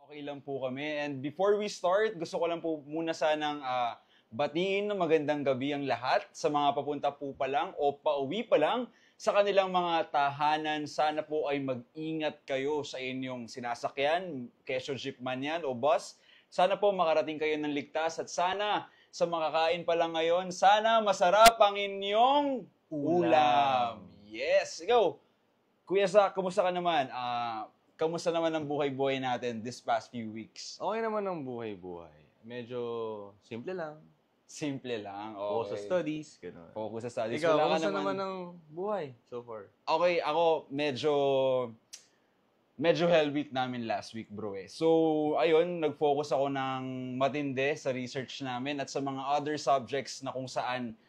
Okay lang po kami. And before we start, gusto ko lang po muna sanang batiin ng magandang gabi ang lahat sa mga papunta po pa lang o pauwi pa lang sa kanilang mga tahanan. Sana po ay mag-ingat kayo sa inyong sinasakyan, keso jeep man yan o bus. Sana po makarating kayo ng ligtas at sana sa makakain pa lang ngayon, sana masarap ang inyong ulam. Yes! Ikaw, Kuya Zach, kumusta ka naman? Kamusta naman ang buhay-buhay natin this past few weeks? Okay naman ang buhay-buhay. Medyo simple lang. Simple lang, okay. Focus sa studies, gano'n. Focus sa studies. Ikaw, Wala ka kamusta naman ang buhay so far? Okay, ako medyo hell week namin last week, bro eh. So, ayun, nag-focus ako ng matindi sa research namin at sa mga other subjects na kung saan,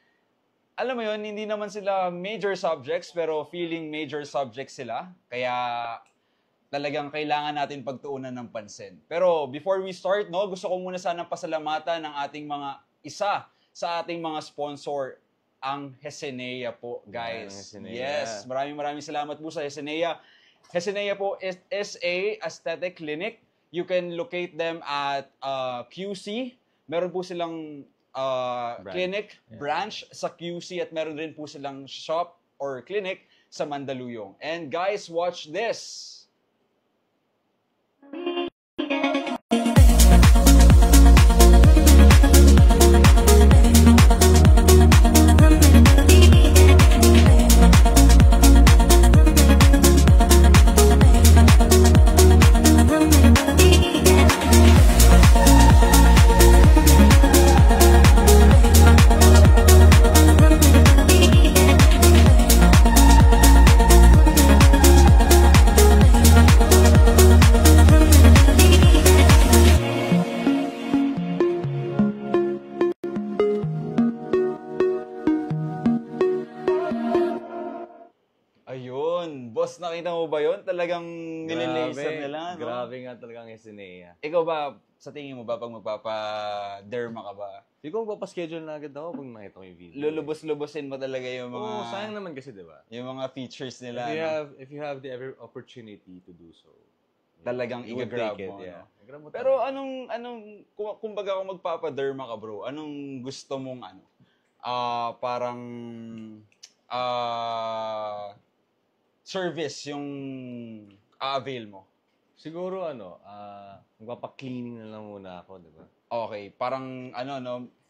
alam mo yun, hindi naman sila major subjects, pero feeling major subjects sila. Kaya, talagang kailangan natin pagtuunan ng pansin. Pero before we start, no, gusto ko muna sanang pasalamatan ng ating isa sa ating mga sponsor, ang Hesenea po, guys. Yes, maraming salamat po sa Hesenea. Hesenea po is a aesthetic clinic. You can locate them at QC. Meron po silang clinic, branch sa QC at meron rin po silang shop or clinic sa Mandaluyong. And guys, watch this! Boss, nakita mo ba yun? Talagang nililaser nila, no? Grabe nga talagang Hesenea. Ikaw ba, sa tingin mo ba, pag magpapa-derma ka ba? Hindi ko magpapaschedule na agad ako pag makita ko yung video. Lulubos-lubosin mo talaga yung mga... Oo, sayang naman kasi, di ba? Yung mga features nila, if you have the opportunity to do so. Talagang i-grab mo, yeah. No? Pero kumbaga kung magpapa-derma ka, bro, anong gusto mong service yung avail mo? Siguro magpapa-cleaning na lang muna ako, di ba? Okay, parang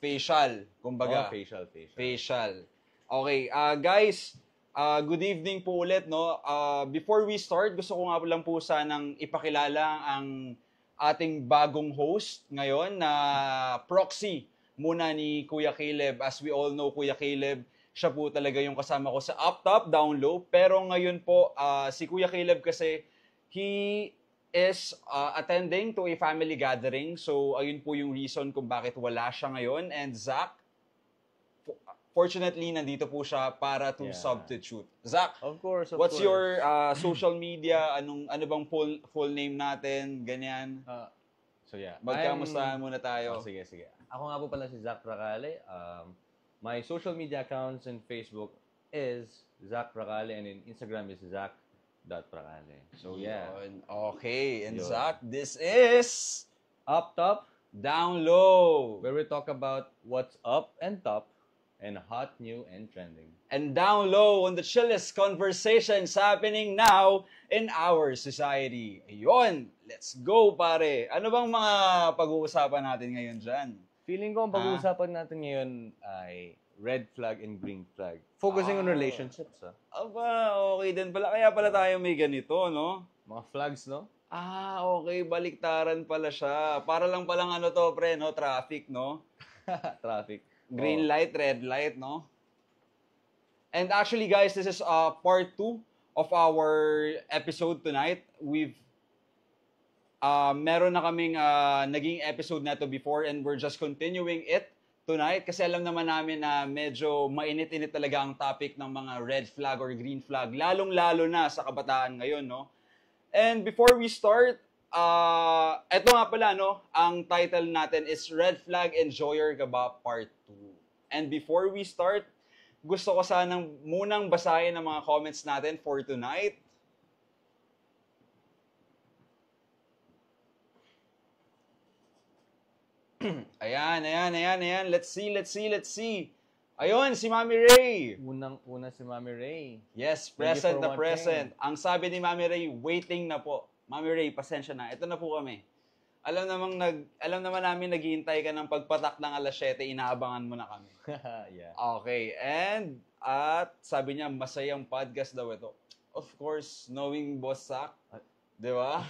facial, kumbaga. Facial. Okay, guys, good evening po ulit, no? Before we start, gusto ko nga lang po sanang ipakilala ang ating bagong host ngayon na proxy muna ni Kuya Caleb. As we all know, Kuya Caleb, siya po talaga yung kasama ko sa up top, down low. Pero ngayon po, si Kuya Caleb kasi, he is attending to a family gathering. So, ayun po yung reason kung bakit wala siya ngayon. And Zach, fortunately, nandito po siya para to substitute. Zach, of course. What's your social media? Ano bang full name natin? Ganyan. Magkamustahan muna tayo. Sige. Ako nga po pala si Zach Pracale. My social media accounts in Facebook is Zach Pracale and in Instagram is Zach.Pracale. So, yeah. Okay. And Zach, this is Up Top, Down Low, where we talk about what's up and top and hot, new, and trending. And down low on the chillest conversations happening now in our society. Ayun, let's go pare. Ano bang mga pag-uusapan natin ngayon dyan? Feeling ko ang pag-uusapan natin ngayon ay red flag and green flag. Focusing on relationships, Aba, okay din pala. Kaya pala tayo may ganito, no? Mga flags, no? Okay. Baliktaran pala siya. Para lang palang pre, no? Traffic, no? Traffic. Green light, red light, no? And actually, guys, this is part 2 of our episode tonight. Meron na kaming naging episode na to before and we're just continuing it tonight kasi alam naman namin na medyo mainit-init talaga ang topic ng mga red flag or green flag, lalong-lalo na sa kabataan ngayon, no? And before we start, eto nga pala, no? Ang title natin is Red Flag Enjoyer ka ba Part 2. And before we start, gusto ko sanang munang basahin ang mga comments natin for tonight. Ayan. Let's see. Ayun, si Mami Ray. Unang-una si Mami Ray. Yes, Thank you present for na watching. present. Ang sabi ni Mami Ray, waiting na po. Mami Ray, pasensya na. Ito na po kami. Alam naman namin naghihintay ka ng pagpatak ng alas 7, inaabangan mo na kami. Yeah. Okay, at sabi niya, masayang podcast daw ito. Of course, knowing Boss Zach, di ba?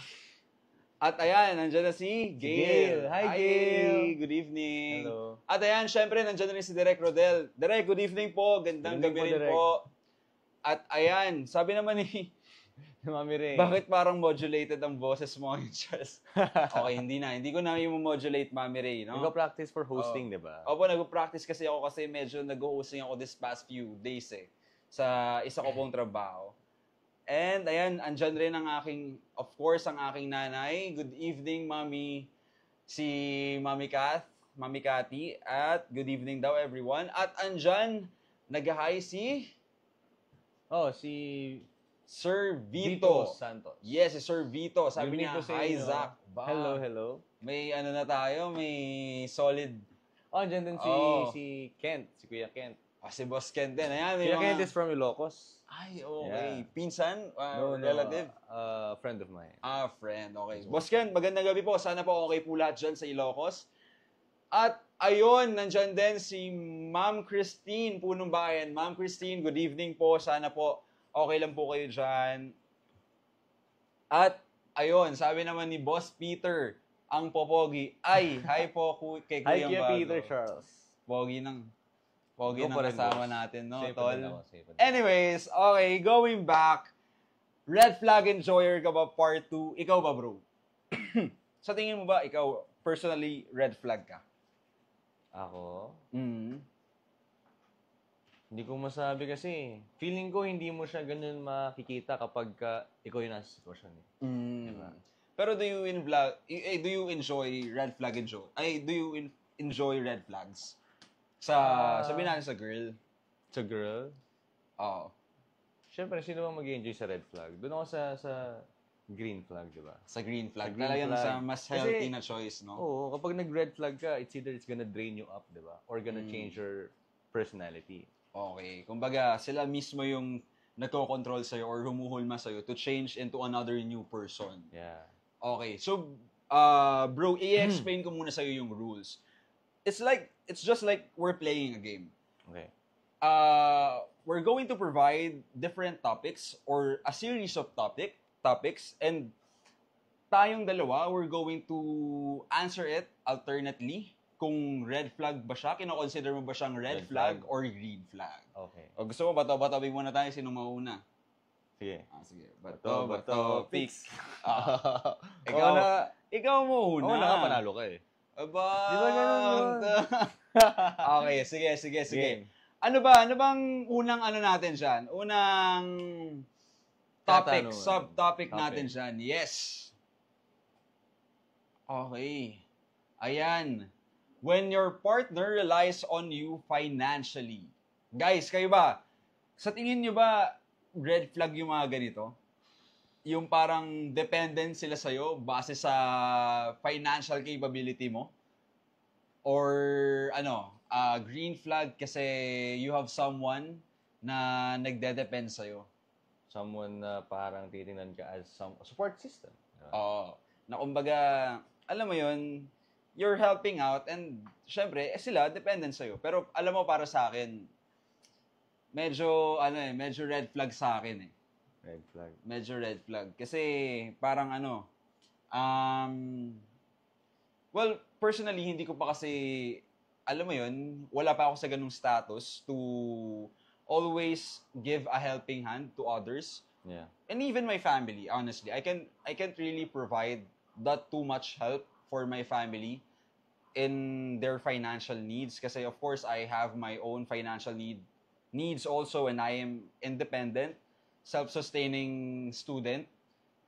At ayan, nandiyan na si Gail. Hi, Gail. Good evening. Hello. At ayan, syempre, nandiyan na rin si Direk Rodel. Direk, good evening po. Gandang Good evening gabi po, rin Direk. po. At ayan, sabi naman ni, Mami Ray. bakit parang modulated ang boses mo ngayon, Charles? Okay, hindi na. Hindi ko na yung modulate, Mami Ray, no? Nag-practice for hosting, di ba? Opo, nag-practice kasi ako kasi medyo nag-hosting ako this past few days sa isa ko pong trabaho. And ayan, andyan rin ang of course, ang aking nanay. Good evening, Mami. Si Mami Kath, Mami Cathy. At good evening daw, everyone. At andyan, nag-hi si Si Sir Vito. Santos. Yes, si Sir Vito. Sabi Good niya, evening po sa hi, inyo. Zach. Ba? Hello. May ano na tayo, may solid. Andyan din Oh. si Kent, si Kuya Kent. Si Boss Ken din. Ayan, may Kuya mga... Kent is from Ilocos. Ay, okay. Yeah. Pinsan? No, Relative? Friend of mine. Friend. Okay. Boss Ken, magandang gabi po. Sana po okay po lahat dyan sa Ilocos. At ayun, nandyan din si Ma'am Christine, Punong Bayan. Ma'am Christine, good evening po. Sana po okay lang po kayo dyan. At ayun, sabi naman ni Boss Peter, ang popogi. Ay, hi po kay Hi, Kuyang Kuya Bago. Peter Charles. Pogi ng Go pa rin, kasama boss. natin, no, Safe tol? din ako, safe din. Anyways, okay, going back. Red flag enjoyer ka ba part 2? Ikaw ba, bro? Sa tingin mo ba, ikaw, personally, red flag ka? Ako? Mm. Hindi ko masabi kasi. Feeling ko hindi mo siya ganun makikita kapag ikaw yung nasa sitwasyon. Diba? Pero do you enjoy red flag enjoy red flags? Sabihin natin sa girl. Sa girl? Oo. Siyempre, sino bang mag-enjoy sa red flag? Doon ako sa green flag, di ba? Sa green flag. Sa green Talagang flag. sa mas Kasi- healthy na choice, no? Oo, kapag nag-red flag ka, it's either it's gonna drain you up, di ba? Or gonna change your personality. Okay. Kumbaga, sila mismo yung nagko-control sa'yo or humuhulma sa'yo to change into another new person. Yeah. Okay. So, bro, i-explain ko muna sa'yo yung rules. It's just like we're playing a game. Okay. We're going to provide different topics or a series of topics and tayong dalawa, we're going to answer it alternately. Kung red flag ba siya, kino-consider mo ba siyang red Red flag flag. or green flag? Okay. O gusto mo, bato-batobi muna tayo, sino mauna? Sige. Sige. Bato, picks. Ikaw na. Ikaw mo una. Oo, nakapanalo ka eh. Aba. Di ba ganun? Okay, sige. Game. Ano bang unang ano natin dyan? Unang topic, Tatanungan. subtopic Topic. natin dyan. Yes. Okay. Ayan. When your partner relies on you financially. Guys, kayo ba? Sa tingin nyo ba, red flag yung mga ganito? Yung parang dependent sila sa'yo base sa financial capability mo? Or green flag kasi you have someone na nagde-depend sa'yo? Someone na parang titingnan ka as some support system. Diba? Oo. Na kumbaga, alam mo yun, you're helping out and syempre, sila dependent sa'yo. Pero alam mo, para sa akin, medyo red flag sa akin eh. Red flag. Medyo red flag. Kasi parang well, personally, hindi ko pa kasi, alam mo yun, wala pa ako sa ganung status to always give a helping hand to others. Yeah. And even my family, honestly. I can't really provide that too much help for my family in their financial needs. Kasi of course, I have my own financial needs also, and I am independent, self-sustaining student.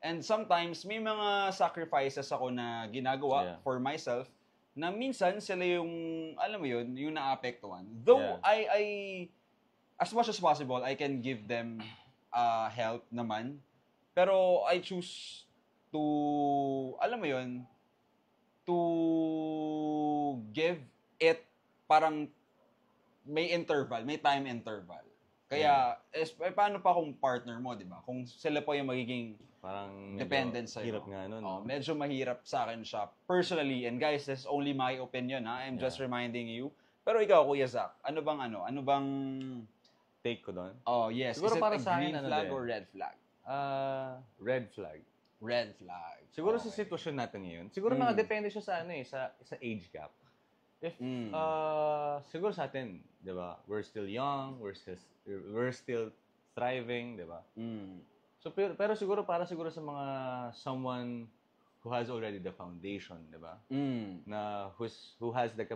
And sometimes, may mga sacrifices ako na ginagawa Yeah. for myself na minsan sila yung, alam mo yun, yung naapektuhan. Though, Yeah. I as much as possible, I can give them help naman. Pero I choose to, alam mo yun, to give it parang may interval, may time interval. Kaya, paano pa kung partner mo, di ba? Kung sila po yung magiging Parang dependent sa'yo. hirap nga nun. Oh, medyo mahirap sa akin siya. Personally, and guys, this is only my opinion, ha? I'm just reminding you. Pero ikaw, Kuya Zach, ano bang Take ko doon. oh, yes. Siguro Is it para a sa green akin, ano flag din? or red flag? Red flag. Red flag. Siguro sa Okay. sitwasyon natin ngayon, siguro nakadepende siya sa sa age gap. If siguro sa atin, 'di ba? We're still young, we're still thriving, 'di ba? So pero siguro siguro sa mga someone who has already the foundation, 'di ba? Na who has the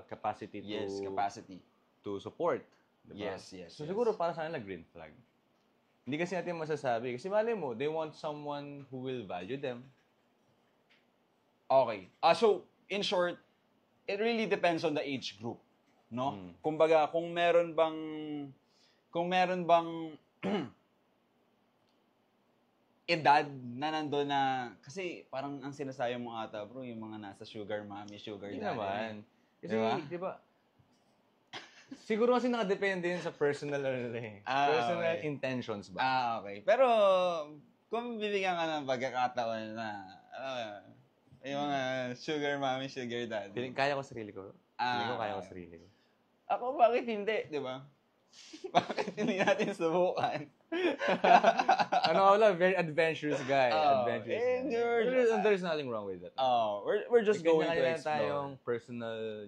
capacity to Yes, capacity. to support, 'di ba? Yes. So siguro para sa kanila green flag. Hindi kasi natin masasabi kasi malay mo, they want someone who will value them. Okay. So, in short, it really depends on the age group, no? Kumbaga, kung meron bang edad na nandoon na, kasi parang ang sinasayang mo ata, bro, yung mga nasa sugar mommy, sugar Hindi daddy. naman. Kasi, Diba? di ba? Siguro kasi nakadepende yun sa personal personal okay. intentions ba? Okay. Pero, kung bibigyan ka ng pagkakataon na, yung mga sugar mommy, sugar daddy. Feeling, kaya ko sarili ko. Feeling ko kaya ko sarili ko. Ako, bakit hindi? Di ba? Bakit hindi natin subukan? Ano ako lang, very adventurous guy. Adventurous and guy. There's nothing wrong with that. We're just going to Ganyan explore. tayong personal,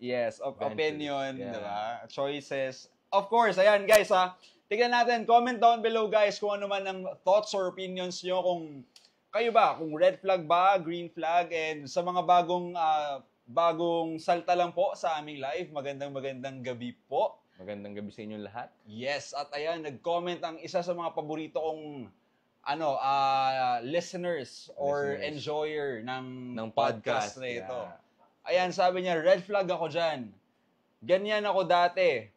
Yes, ventures. opinion, Yeah. di ba? Choices. Of course, ayan guys ha. Tignan natin, comment down below guys kung ano man ang thoughts or opinions nyo kung kayo ba, kung red flag ba, green flag, and sa mga bagong salta lang po sa aming live, magandang gabi po. Magandang gabi sa inyong lahat. Yes, at ayan, nag-comment ang isa sa mga paborito kong listeners or enjoyer ng podcast na ito. Yeah. Ayan, sabi niya, red flag ako dyan. Ganyan ako dati.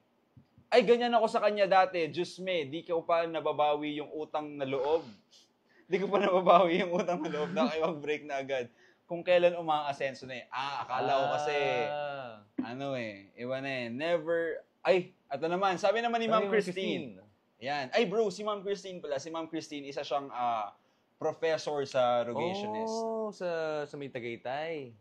Ay, ganyan ako sa kanya dati. Diyos me, di ko pa nababawi yung utang na loob. Di ko pa nababawi yung utang na loob na kayo mag-break na agad. Kung kailan umaasenso na eh. Akala ko kasi, iba na eh. Never, ito naman, sabi naman ni Ma'am Christine. Yan. Ay bro, si Ma'am Christine pala. Si Ma'am Christine, isa siyang professor sa Rogationist. Oh, sa may Tagaytay.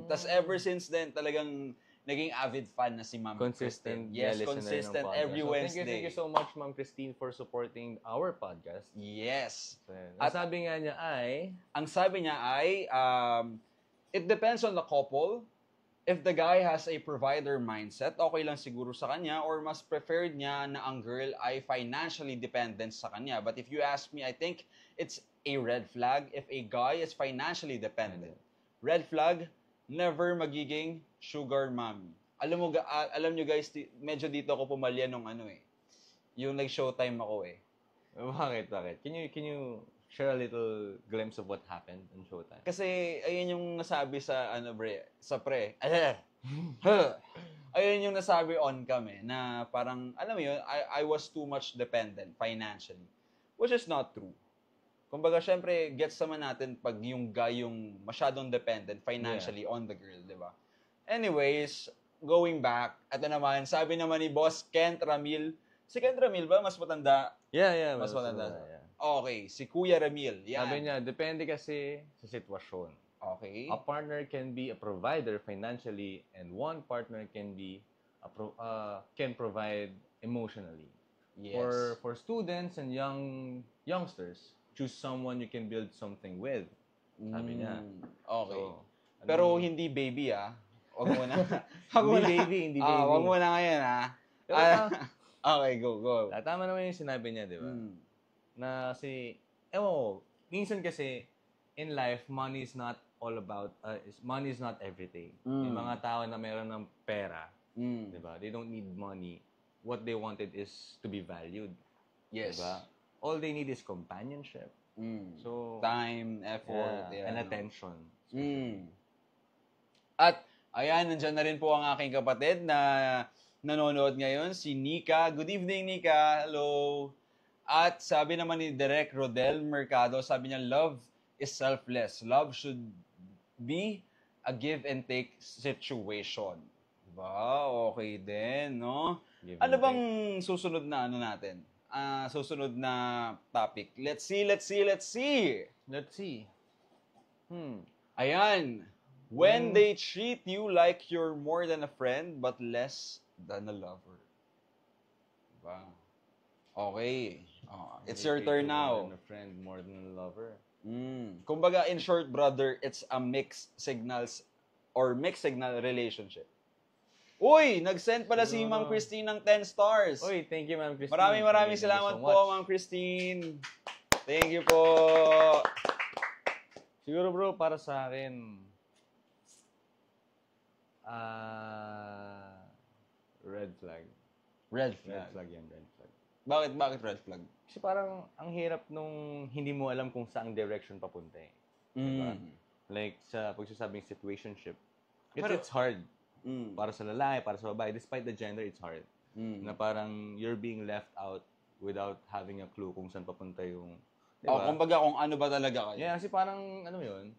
Tas ever since then, talagang naging avid fan na si Ma'am Consistent. Christine. Yes, listener consistent ng podcast. every So, Wednesday. Thank you so much, Ma'am Christine, for supporting our podcast. Yes. At sabi nga niya ay, Ang sabi niya ay, it depends on the couple. If the guy has a provider mindset, okay lang siguro sa kanya, or mas preferred niya na ang girl ay financially dependent sa kanya. But if you ask me, I think it's a red flag if a guy is financially dependent. Red flag, never magiging sugar mommy. Alam nyo guys, medyo dito ako pumalya nung yung nag-showtime ako eh. Bakit? Can you share a little glimpse of what happened in Showtime? Kasi ayun yung nasabi sa pre. Ayun yung nasabi on kami na parang alam mo yun, I was too much dependent financially, which is not true. Kumbaga syempre gets naman natin pag yung guy yung masyadong dependent financially on the girl, di ba? Anyways, going back, ito naman, sabi naman ni Boss Kent Ramil. Si Kent Ramil ba mas matanda? Yeah. Mas matanda. Yeah. Okay, si Kuya Ramil. Yan. Sabi niya, depende kasi sa sitwasyon. Okay. A partner can be a provider financially and one partner can be can provide emotionally. Yes. For students and youngsters, choose someone you can build something with. Sabi niya. Okay. So, Pero hindi baby Wag mo na. Hindi baby. Wag mo na ngayon Pero, okay, go. tama naman yung sinabi niya, di ba? Na minsan kasi in life, money is not all about, money is not everything. Yung mga tao na meron ng pera, di ba? They don't need money. What they wanted is to be valued. Yes. Diba? All they need is companionship. So, time, effort, and attention. At, ayan, nandyan na rin po ang aking kapatid na nanonood ngayon, si Nika. Good evening, Nika. Hello. At sabi naman ni Direk Rodel Mercado, sabi niya, love is selfless. Love should be a give and take situation. Diba? Okay din, no? Ano bang susunod na ano natin? Susunod na topic. Let's see. Ayan. When they treat you like you're more than a friend but less than a lover. Diba? Okay. It's your turn now. More than a friend, more than a lover. Kumbaga, in short, brother, it's a mixed signals or mixed signal relationship. Uy, nag-send pala si Ma'am Christine ng 10 stars. Uy, thank you, Ma'am Christine. Maraming salamat po, Ma'am Christine. Thank you po. Siguro, bro, para sa akin, red flag. Red flag. Red flag yan, red flag. Bakit red flag? Kasi parang ang hirap nung hindi mo alam kung saang direction papunta eh. Diba? Like sa pagsasabing situationship. It's hard. Para sa lalaki, para sa babae, despite the gender, it's hard. Na parang you're being left out without having a clue kung saan papunta yung... Diba? Kumbaga kung ano ba talaga kayo. Yeah, kasi parang, ano yun,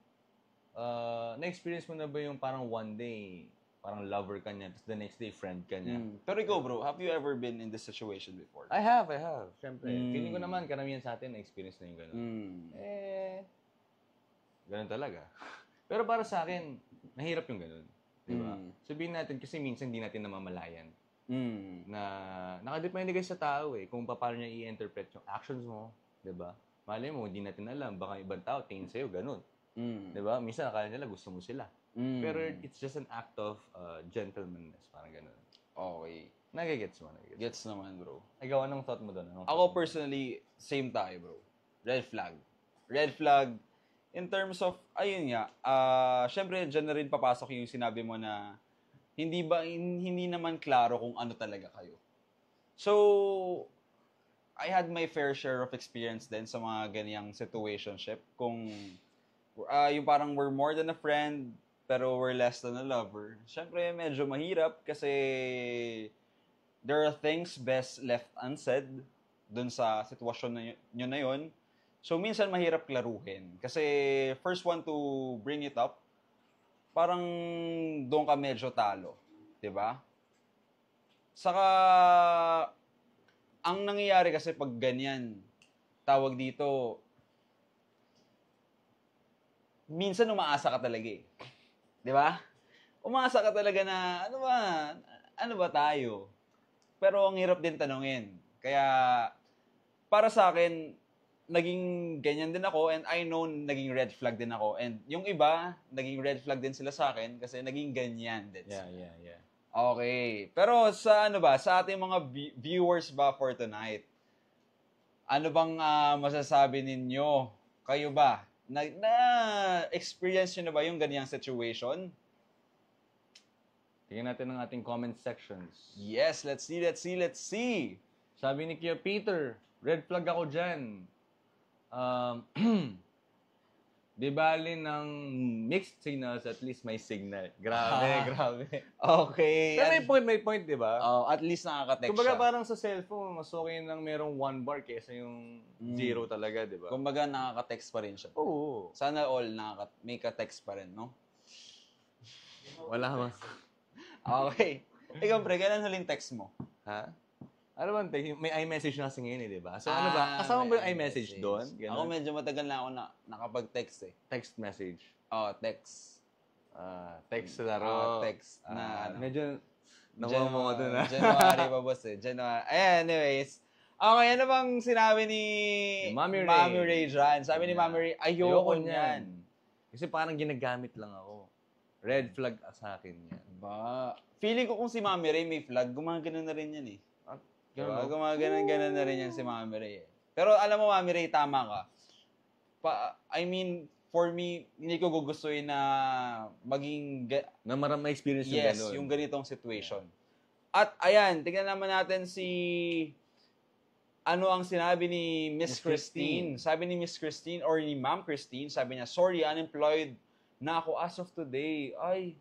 na-experience mo na ba yung parang one day, parang lover ka niya, tapos the next day, friend ka niya. Pero ikaw, bro, have you ever been in this situation before? I have. Siyempre. Feeling ko naman, karamihan sa atin, na-experience na yung gano'n. Gano'n talaga. Pero para sa akin, mahirap yung gano'n. Diba? Sabihin natin, kasi minsan hindi natin namamalayan. Na nakadepende kasi sa tao eh, kung paano niya i-interpret yung actions mo. Diba? Malay mo, hindi natin alam. Baka ibang tao, tingin sa'yo, gano'n. Diba? Minsan, akala nila gusto mo sila. Pero it's just an act of gentlemanness. Parang gano'n. Okay. Nagigets mo. Gets naman, bro. Ikaw, anong thought mo doon? Ako personally, same tayo, bro. Red flag. Red flag, in terms of, ayun nga, syempre, dyan na rin papasok yung sinabi mo na hindi naman klaro kung ano talaga kayo. So, I had my fair share of experience din sa mga ganyang situationship. Kung yung parang we're more than a friend, pero we're less than a lover. Syempre, medyo mahirap kasi there are things best left unsaid dun sa sitwasyon nyo na yun. So, minsan mahirap klaruhin. Kasi first one to bring it up, parang doon ka medyo talo. 'Di ba? Saka, ang nangyayari kasi pag ganyan, tawag dito, minsan umaasa ka talaga eh. 'Di ba? Umaasa ka talaga na, ano ba tayo? Pero ang hirap din tanungin. Kaya, para sa akin, naging ganyan din ako and I know naging red flag din ako. And yung iba, naging red flag din sila sa akin kasi naging ganyan din. Yeah. Okay. Pero sa sa ating mga viewers ba for tonight, ano bang masasabi ninyo? Kayo ba? Na-experience nyo na ba yung ganyang situation? Tingnan natin ang ating comment sections. Yes, let's see. Sabi ni Kia Peter, red flag ako dyan. Di bali ng mixed signals, at least may signal. Grabe. Okay. Pero may point, di ba? At least nakaka-text Kumbaga siya. parang sa cellphone, mas okay nang merong 1 bar kaysa yung 0 talaga, di ba? Kumbaga nakaka-text pa rin siya. Oo. Sana all may ka-text pa rin, no? Wala man. Okay. Ikaw, pre, kailan huling text mo? Ha? Ano ba, may iMessage na kasi ngayon eh, di ba? So ano ba, kasama ba yung iMessage doon? Ako medyo matagal na ako nakapag-text eh. Text message. Text. Text sa laro. Text na medyo nawawa mo doon ha. January pa boss eh. January. Anyways. Okay, ano bang sinabi ni Mami Ray dyan? Sabi ni Mami Ray, ayoko niyan. Kasi parang ginagamit lang ako. Red flag sa akin yan. Ba? Feeling ko kung si Mami Ray may flag, gumagano na rin yan eh. Diba? Gumagano na rin yan si Mami Ray eh. Pero alam mo, Mami Ray, tama ka. For me, hindi ko gugustuhin na maging... Na maraming experience yung gano'n. Yes, yung ganitong situation. At ayan, tingnan naman natin ano ang sinabi ni Miss Christine. Sabi ni Miss Christine or ni Ma'am Christine, sabi niya, sorry, unemployed na ako as of today. Ay,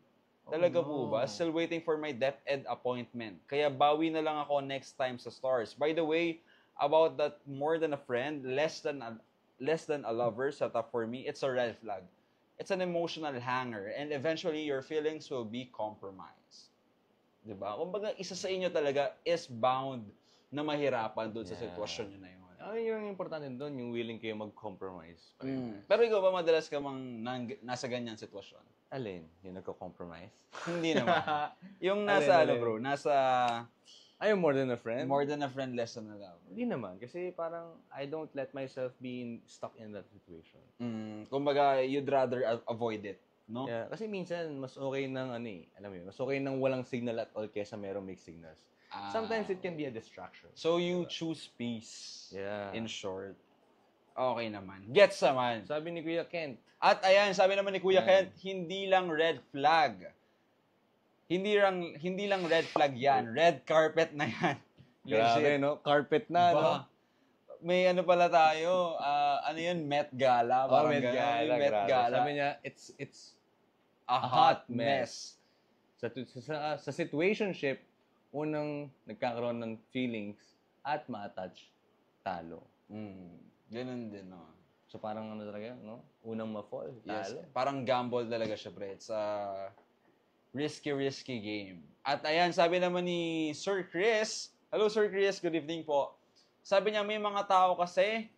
talaga po ba? Still waiting for my DepEd appointment. Kaya bawi na lang ako next time sa stars. By the way, about that more than a friend, less than a lover, set up for me, it's a red flag. it's an emotional hanger and eventually your feelings will be compromised. Diba? Kumbaga, isa sa inyo talaga is bound na mahirapan doon sa sitwasyon nyo na yun. Yung importante doon, yung willing kayo mag-compromise. Pero ikaw ba madalas ka mang nasa ganyan sitwasyon? Alin? Yung nagko-compromise? Hindi naman. Yung nasa, bro, nasa... Yung more than a friend? More than a friend, less than a lover. Hindi naman. Kasi parang, I don't let myself be stuck in that situation. Kumbaga, you'd rather avoid it, no? Yeah, kasi minsan, mas okay nang, alam mo yun, mas okay nang walang signal at all kesa merong mixed signals. Sometimes it can be a distraction. So, you choose peace. Yeah. In short. Okay naman. Gets naman. Sabi ni Kuya Kent. At ayan, sabi naman ni Kuya Kent, hindi lang red flag. Hindi lang red flag yan. Red carpet na yan. Grabe, no? Carpet na, no? May ano pala tayo, ano yun, Met Gala. Met Gala. Met Gala. Sabi niya, it's a hot mess. Sa situationship, unang nagkakaroon ng feelings at ma-attach, talo. Ganun din, no? So parang ano talaga, no? Unang ma-fall, talo. Yes, parang gamble talaga siya, pre. It's a risky game. At ayan, sabi naman ni Sir Chris, hello Sir Chris, good evening po. Sabi niya, may mga tao kasi,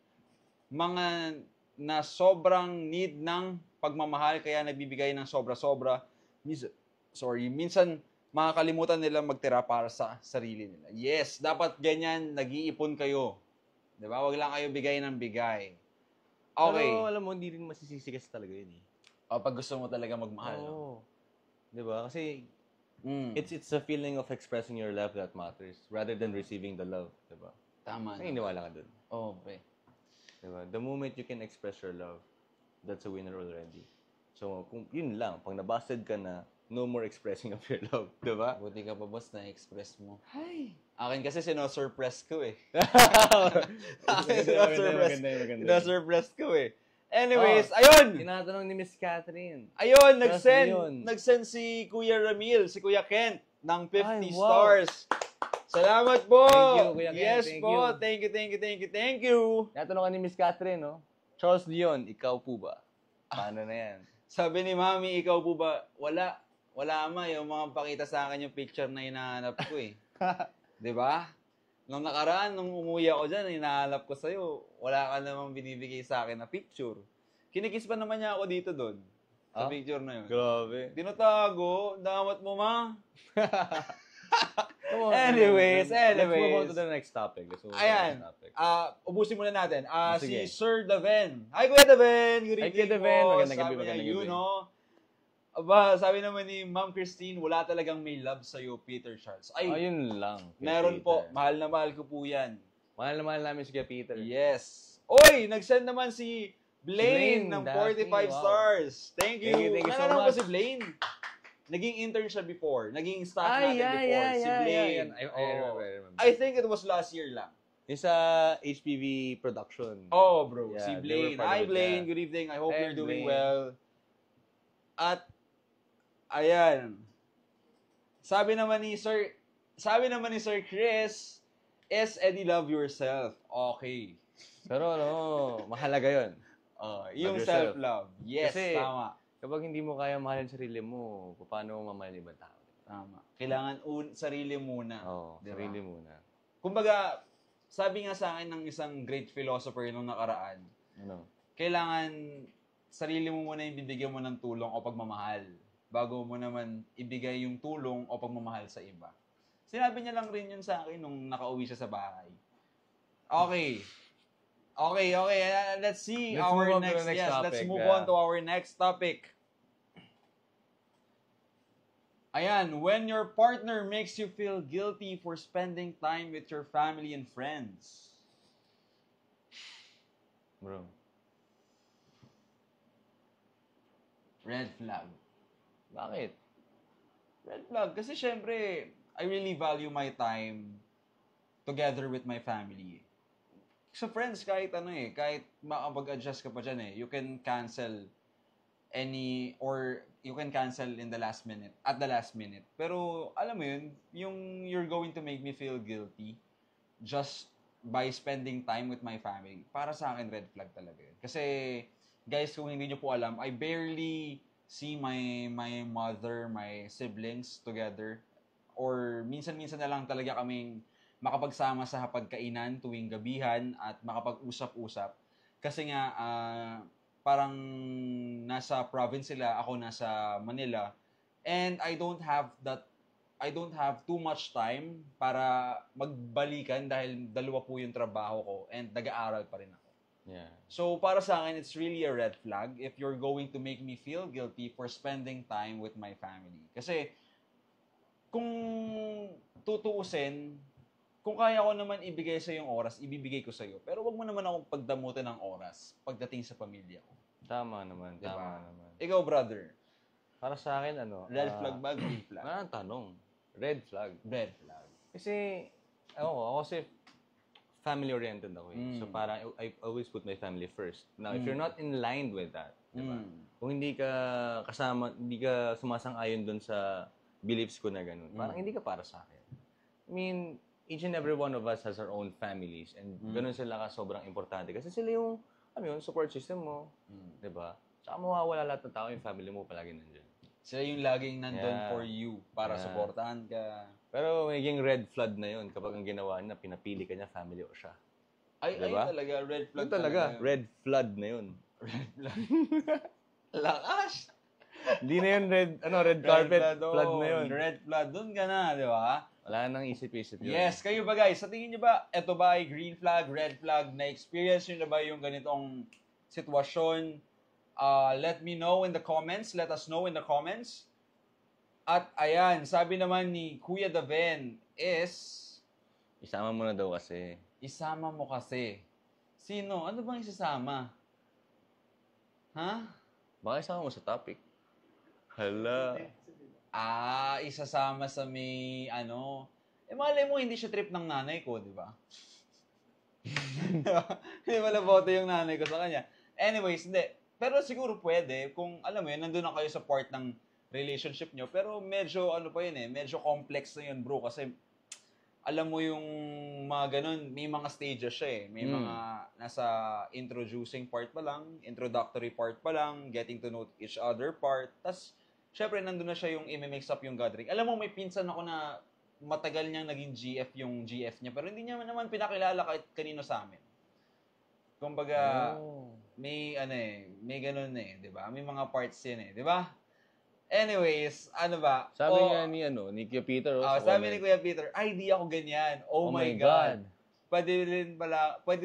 mga na sobrang need ng pagmamahal, kaya nagbibigay ng sobra-sobra. Minsan, makakalimutan nila magtira para sa sarili nila. Yes, dapat ganyan, nag-iipon kayo. Diba? Huwag lang kayo bigay ng bigay. Okay. Pero alam mo, hindi rin masisisigas talaga yun eh. Pag gusto mo talaga magmahal. No? Diba? Kasi it's a feeling of expressing your love that matters rather than receiving the love. Diba? Tama. Naniniwala ka dun. Okay. Diba? The moment you can express your love, that's a winner already. So, kung yun lang, pag nabasted ka na, no more expressing of your love, diba? Buti ka pa, boss, na-express mo. Hi! Akin kasi sino-surpress ko eh. Akin sino-surpress ko eh. Anyways, ayun! Tinatanong ni Miss Catherine. Ayun, nag-send si Kuya Ramil, si Kuya Kent, ng 50 stars. Salamat po! Thank you, Kuya Kent. Yes po, thank you. Tinatanong ni Miss Catherine, no? Charles Dion, ikaw po ba? Paano na yan? Sabi ni Mami, ikaw po ba? Wala ma, yung mga pakita sa akin yung picture na hinahanap ko eh. Diba? Nung nakaraan, nung umuwi ako dyan, hinahanap ko sa'yo, wala ka namang binibigay sa akin na picture. Kinikis pa naman niya ako dito doon. Sa picture na yun. Grabe. Tinatago, damat mo ma. Anyways. Let's move on to the next topic. Ayan. Ubusin muna natin. Si Sir Daven. Hi, Kuya Daven. Good evening. Hi, Kuya Daven. Magandang gabi. You know, sabi naman ni Ma'am Christine, wala talagang may love sa'yo, Peter Charles. Ayun lang. Meron po. Mahal na mahal ko po yan. Mahal na mahal namin si Kuya Peter. Yes. Oy, nag-send naman si Blaine ng 45 stars. Thank you. Thank you so much. Ko si Blaine? Naging intern siya before. Naging staff natin before. Si Blaine. I remember. I think it was last year lang. Yung sa HPV production. Oh, bro. Yeah, Si Blaine. Hi, Blaine. Good evening. I hope you're doing well. At, ayan. Sabi naman ni Sir Chris, Eddie, love yourself. Okay. Pero mahalaga yun. Yung self-love. Yes, kasi, tama. Kapag hindi mo kaya mahalin sarili mo, paano mo mamahalin ibang tao? Tama. Kailangan sarili muna. Diba? Sarili muna. Kumbaga, sabi nga sa akin ng isang great philosopher nung nakaraan, kailangan sarili mo muna yung bibigyan mo ng tulong o pagmamahal bago mo naman ibigay yung tulong o pagmamahal sa iba. Sinabi niya lang rin yun sa akin nung nakauwi siya sa bahay. Okay. Let's see our next topic. Let's move on to our next topic. Ayan, when your partner makes you feel guilty for spending time with your family and friends. Bro. Red flag. Bakit? Red flag. Kasi syempre, I really value my time together with my family. Sa friends, kahit kahit makapag-adjust ka pa dyan you can cancel you can cancel at the last minute. Pero, alam mo yun, yung you're going to make me feel guilty just by spending time with my family, para sa akin, red flag talaga yun. Kasi, guys, kung hindi nyo po alam, I barely see my mother, my siblings together. Or minsan-minsan na lang talaga kaming makapagsama sa hapagkainan tuwing gabihan at makapag-usap-usap. Kasi nga, parang nasa province sila, ako nasa Manila. And I don't have too much time para magbalikan dahil dalawa po yung trabaho ko and nag-aaral pa rin ako. Yeah. So, para sa akin, it's really a red flag if you're going to make me feel guilty for spending time with my family. Kasi, kung tutuusin, kung kaya ko naman ibigay sa yung oras, ibibigay ko sa iyo. Pero wag mo naman akong pagdamutin ng oras pagdating sa pamilya ko. Tama naman, Diba? tama naman. Ikaw, brother, Para sa akin, red flag ba, green flag? Ang tanong. Red flag. Red flag. Kasi, ako kasi family-oriented ako eh. So parang I always put my family first. Now, if you're not in line with that, diba? Kung hindi ka hindi ka sumasang-ayon dun sa beliefs ko na ganun, parang hindi ka para sa akin. I mean, each and every one of us has our own families and ganun sila ka sobrang importante. Kasi sila yung, support system mo. Diba? Tsaka mawawala lahat ng tao, yung family mo palagi nandiyan. Sila yung laging nandun for you para supportahan ka. Pero magiging red flag na yun kapag ang ginawa niya, pinapili ka niya, family o siya. Ay, diba? ay talaga, red flag Yun talaga. Red flood na yun. Red flag. Lakas! Hindi na yun red carpet flood na yun. Red flag, dun ka na, di ba? Wala nang isip-isip yun. Yes, kayo ba guys? Sa tingin niyo ba, eto ba ay green flag, red flag, na-experience niyo na ba yung ganitong sitwasyon? Let me know in the comments. Let us know in the comments. At ayan, sabi naman ni Kuya Daven is... Isama mo na daw kasi. Isama mo kasi. Sino? Ano bang isasama? Ha? Baka isama mo sa topic. Hala. Isasama sa may malay mo hindi siya trip ng nanay ko, di ba? Hindi pala boto yung nanay ko sa kanya. Anyways, hindi. Pero siguro pwede kung, alam mo yun, nandun na kayo sa part ng relationship nyo. Pero medyo, medyo complex na yun, bro. Kasi, alam mo yung mga ganun, may mga stages siya eh. May mga nasa introducing part pa lang, introductory part pa lang, getting to know each other part. Tapos, syempre, nandun na siya yung i-mix up yung gathering. Alam mo, may pinsan ako na matagal niyang naging GF yung GF niya, pero hindi niya naman pinakilala kahit kanino sa amin. Kumbaga, may ganun di ba? May mga parts yun di ba? Anyways, Sabi nga ni Kuya Peter. Sabi ni Kuya Peter, ay, di ako ganyan. Oh my God. Pwede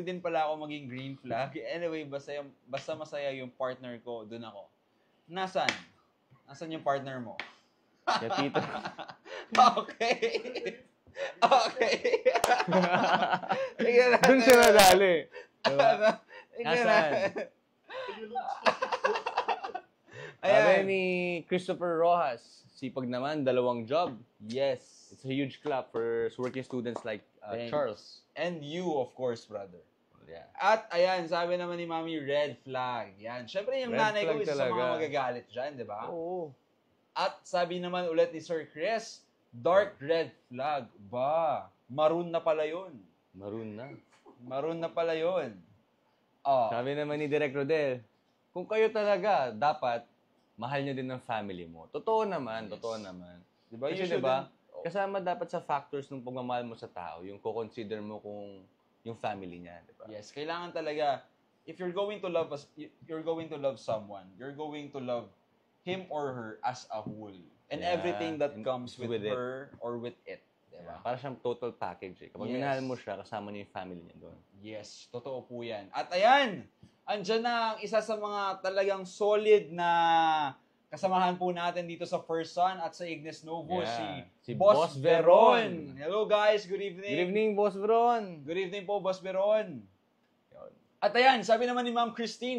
din pala ako maging green flag. Anyway, basta masaya yung partner ko, dun ako. Nasaan yung partner mo? Kuya Peter. Okay. Doon siya nadali. Diba? Nasaan? Sabi ni Christopher Rojas, sipag naman, 2 job. Yes. It's a huge clap for working students like Charles. And you, of course, brother. Yeah. At ayan, sabi naman ni Mami, red flag. Yan. Siyempre, yung Red nanay ko flag isa sa mga talaga. magagalit dyan, di ba? Oo. At sabi naman ulit ni Sir Chris, dark red flag. Maroon na pala yun. Maroon na pala yun. Sabi naman ni Direk Rodel, kung kayo talaga, dapat mahal nyo din ng family mo. Totoo naman. Diba? Kasi diba, kasama dapat sa factors ng pagmamahal mo sa tao, yung ko-consider mo kung yung family niya, diba? Yes, kailangan talaga, if you're going to love someone, you're going to love him or her as a whole. And everything that comes with her or with it. Diba? Yeah, para siyang total package eh. Kapag minahal mo siya, kasama niyo yung family niya doon. Yes, totoo po yan. At ayan, andyan na ang isa sa mga talagang solid na kasamahan po natin dito sa First Son at sa Ignis Novo, si Boss Veron. Hello guys, good evening. Good evening, Boss Veron. Good evening po, Boss Veron. At ayan, sabi naman ni Ma'am Christine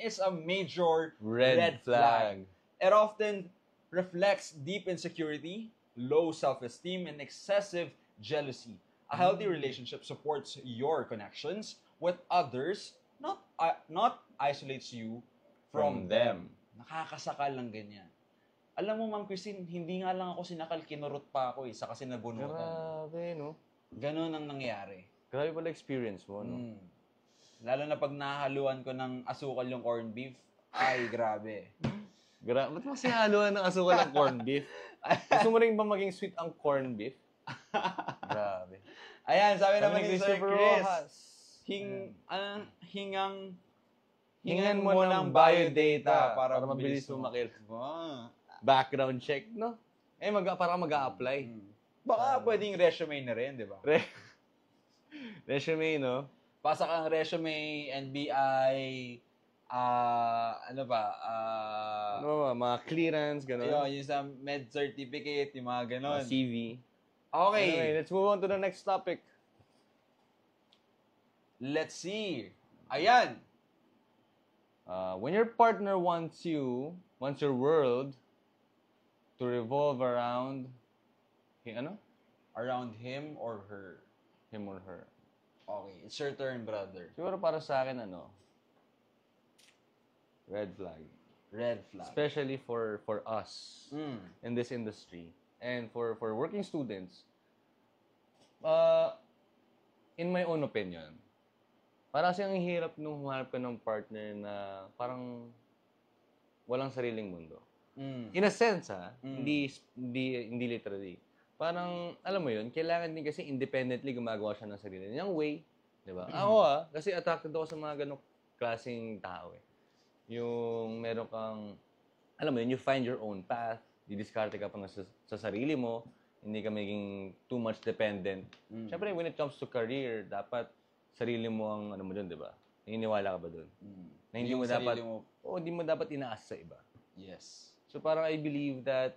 is a major red flag. It often reflects deep insecurity, low self-esteem, and excessive jealousy. A healthy relationship supports your connections with others, not isolates you from them. Nakakasakal lang ganyan. Alam mo, Ma'am Christine, hindi nga lang ako sinakal, kinurot pa ako saka sinabunutan. Grabe, no? Ganon ang nangyari. Grabe pala experience mo, no? Lalo na pag nahaluan ko ng asukal yung corned beef. Ay, grabe. Ba't mo sinahaluan ng asukal ng corned beef? Gusto mo rin ba maging sweet ang corned beef? Grabe. Ayan, sabi Sabi naman ni ni Sir Christopher Chris, Rojas. hingan mo ng biodata para mabilis mo makilala. Ah. Background check, no? Para mag-a-apply. Baka pwedeng resume na rin, di ba? Resume, no? Pasak ang resume, NBI, ano ba? Mga clearance, gano'n. Yung sa med certificate, yung mga gano'n. CV. Okay. Anyway, let's move on to the next topic. Let's see. Ayan. When your partner wants your world to revolve around, Around him or her. Him or her. Okay, it's your turn, brother. Siguro para sa akin, red flag. Red flag. Especially for us in this industry. And for working students, in my own opinion, para kasi ang hirap nung humanap ka ng partner na parang walang sariling mundo. In a sense, hindi literally. Parang, alam mo yun, kailangan din kasi independently gumagawa siya ng sarili niyang way. Diba? Ako kasi attracted ako sa mga ganong klaseng tao eh. Yung meron kang, alam mo yun, you find your own path, didiskarte ka pa sa sarili mo, hindi ka maging too much dependent. Siyempre, when it comes to career, dapat sarili mo ang, ano mo dun, diba? Naniniwala ka ba dun? Na hindi mo dapat, hindi mo dapat inaasa sa iba. Yes. So parang I believe that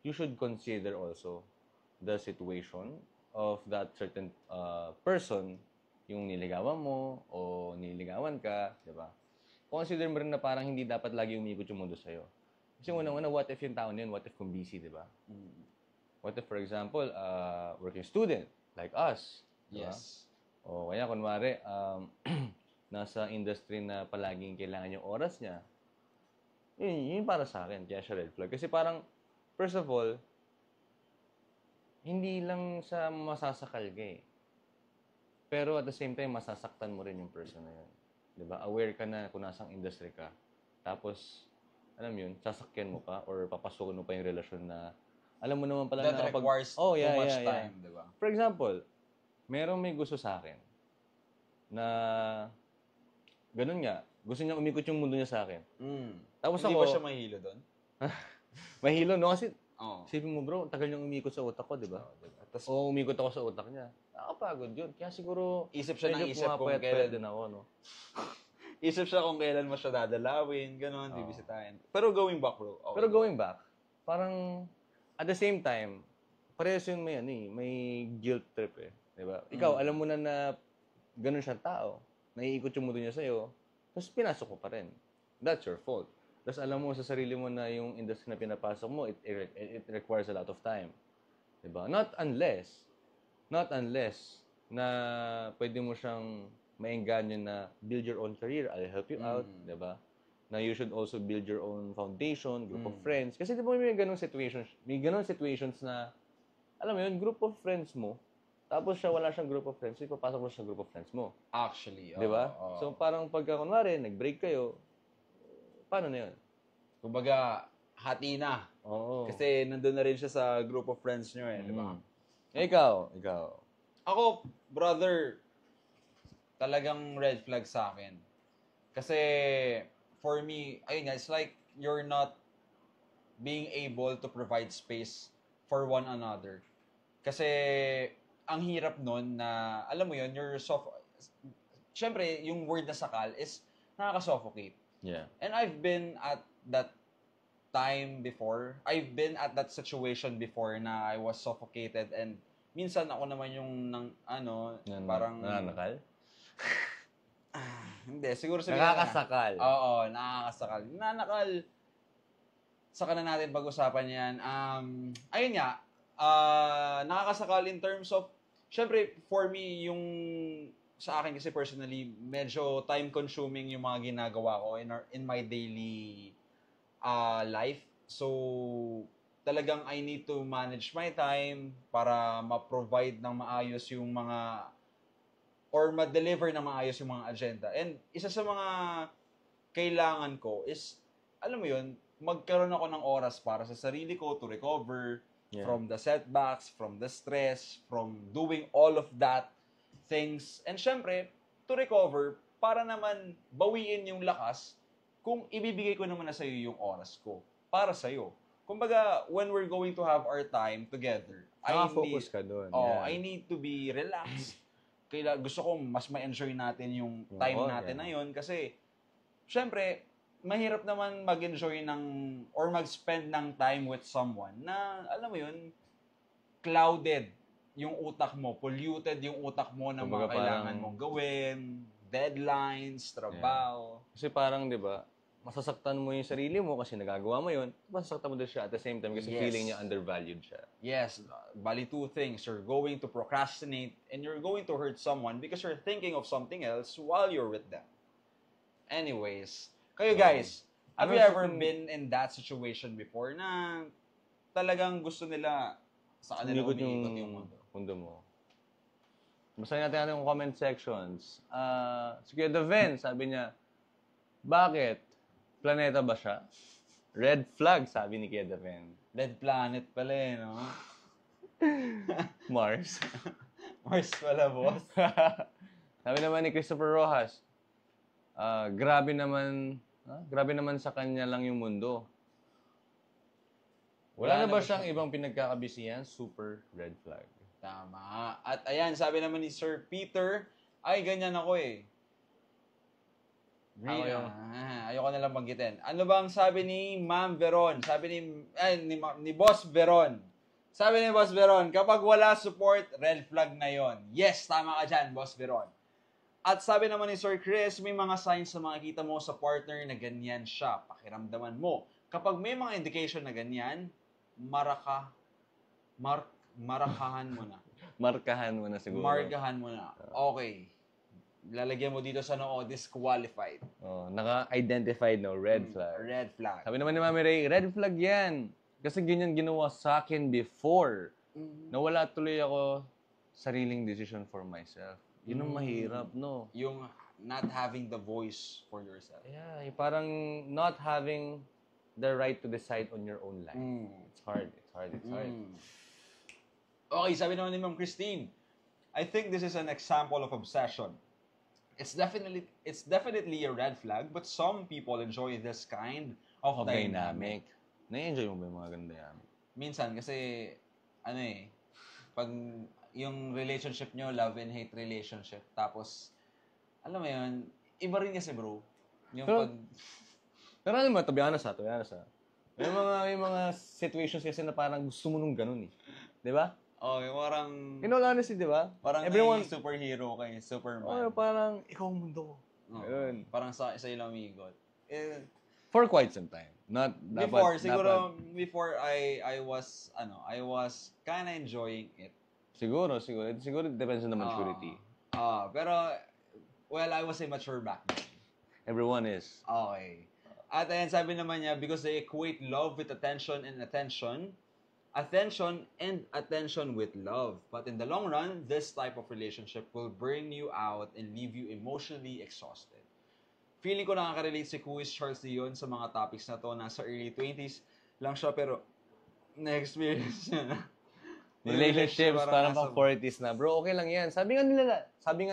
you should consider also the situation of that certain person, yung niligawan mo o niligawan ka, di ba? Consider mo rin na parang hindi dapat lagi umikot yung mundo sa'yo. Kasi unang-una, what if yung tao na yun, what if kung busy, di ba? What if, for example, working student, like us, di ba? Yes. O kaya, kunwari, nasa industry na palaging kailangan yung oras niya, yun para sa akin, kaya siya red flag. Kasi parang, first of all, hindi lang sa masasakal ka eh. Pero at the same time, masasaktan mo rin yung person na yun. Diba? Aware ka na kung nasang industry ka. Tapos, alam yun, sasakyan mo pa or papasukin mo pa yung relasyon na alam mo naman pala that na requires too much time, diba? For example, merong may gusto sa akin na ganun nga, gusto niya umikot yung mundo niya sa akin. Tapos hindi ba siya mahilo doon? Mahilo, no? Kasi, isipin mo bro, tagal niyang umikot sa utak ko, di ba? Tapos, umikot ako sa utak niya. Nakapagod yun. Kaya siguro, isip siya ng isip kung kailan din ako, no? Isip siya kung kailan mo siya dadalawin, gano'n, bibisitahin. Pero going back, bro. Okay. Pero going back, parang, at the same time, parehas yun may guilt trip eh. Di ba? Ikaw, alam mo na ganun siyang tao. Naiikot yung mundo niya sa'yo. Tapos pinasok mo pa rin. That's your fault. Tapos alam mo sa sarili mo na yung industry na pinapasok mo, it requires a lot of time. Diba? Not unless na pwede mo siyang maengganyo na build your own career, I'll help you out. Diba? Na you should also build your own foundation, group of friends. Kasi diba may ganung situations na, alam mo yun, group of friends mo, tapos siya wala siyang group of friends, ipapasok mo sa group of friends mo. Actually, di ba? So parang pagka kunwari, nag-break kayo, paano na yun? Kumbaga, hati na. Oo. Kasi nandun na rin siya sa group of friends nyo eh, di ba? Ikaw. Ako, brother, talagang red flag sa akin. Kasi, for me, ayun nga, it's like you're not being able to provide space for one another. Kasi, ang hirap nun na, alam mo yun, syempre, yung word na sakal is nakaka-suffocate. Yeah. And I've been at that time before. I've been at that situation before na I was suffocated and minsan ako naman yung parang... Nananakal? Hindi, siguro sabihin nakakasakal. Oo, nakakasakal. Nananakal. Saka na natin pag-usapan yan. Ayun nga, nakakasakal in terms of, syempre, for me, yung sa akin kasi personally, medyo time-consuming yung mga ginagawa ko in my daily life. So, talagang I need to manage my time para ma-provide ng maayos yung mga or ma-deliver na maayos yung mga agenda. And isa sa mga kailangan ko is, alam mo yun, magkaroon ako ng oras para sa sarili ko to recover from the setbacks, from the stress, from doing all of that things. And syempre, to recover, para naman bawiin yung lakas kung ibibigay ko naman na sa'yo yung oras ko para sa'yo. Kumbaga, when we're going to have our time together, focus ka doon. I need to be relaxed. Kaya gusto ko mas ma-enjoy natin yung time natin na yun kasi syempre, mahirap naman mag-enjoy or mag-spend ng time with someone na, alam mo yun, clouded yung utak mo, polluted yung utak mo ng mga kailangan mong gawin, deadlines, trabaho. Kasi parang, di ba, masasaktan mo yung sarili mo kasi nagagawa mo yun, masasaktan mo din siya at the same time kasi feeling niya undervalued siya. Yes. Bali, two things. You're going to procrastinate and you're going to hurt someone because you're thinking of something else while you're with them. Anyways, kayo guys, have you ever been in that situation before na talagang gusto nila sa kanila umiikot yung mundo mo? Basahin natin yung comment sections. Sige, The Ven, sabi niya, bakit? Planeta ba siya? Red flag, sabi ni Kuya Deven. Red planet pala eh, no? Mars. Mars pala, boss. Sabi naman ni Christopher Rojas, grabe naman sa kanya lang yung mundo. Wala na ba siyang ibang pinagkakabisihan? Super red flag. Tama. At ayan, sabi naman ni Sir Peter, ay, ganyan ako eh. Ayoko na lang banggitin. Ano bang sabi ni Ma'am Veron? Sabi ni Boss Veron. Sabi ni Boss Veron, kapag wala support, red flag na yon. Yes, tama ka dyan, Boss Veron. At sabi naman ni Sir Chris, may mga signs na makikita mo sa partner na ganyan siya. Pakiramdaman mo. Kapag may mga indication na ganyan, marakahan mo na. Markahan mo na siguro. Markahan mo na. Okay. Lalagyan mo dito sa noo, disqualified. Naka-identified, no? Red flag. Red flag. Sabi naman ni Mami Ray, red flag yan. Kasi ganyan ginawa sa akin before. Nawala tuloy ako sariling decision for myself. Yun ang mahirap, no? Yung not having the voice for yourself. Yeah, yung parang not having the right to decide on your own life. It's hard. Okay, sabi naman ni Ma'am Christine, I think this is an example of obsession. It's definitely a red flag, but some people enjoy this kind of dynamic. Na-enjoy mo ba yung mga ganun dynamic? Minsan, kasi, pag yung relationship nyo, love and hate relationship, tapos, alam mo yun, iba rin kasi bro. Yung pero alam mo, to be honest ha. May mga situations kasi na parang gusto mo nung ganun eh. Di ba? Okay, parang... In all honesty, di ba? Parang everyone superhero kay Superman. Parang ikaw ang mundo ko. Ayun. Parang sa ilang umigot. For quite some time. Before I was kind of enjoying it. Siguro it depends on the maturity. Pero well, I was immature back then. Everyone is. Okay. At ayan, sabi naman niya, because they equate love with attention and attention with love. But in the long run, this type of relationship will burn you out and leave you emotionally exhausted. Feeling ko nakaka-relate si Kuis Charles Dion sa mga topics na to. Nasa early 20s lang siya, pero na-experience niya na. Relationships parang pa 40s na. Bro, okay lang yan. Sabi nga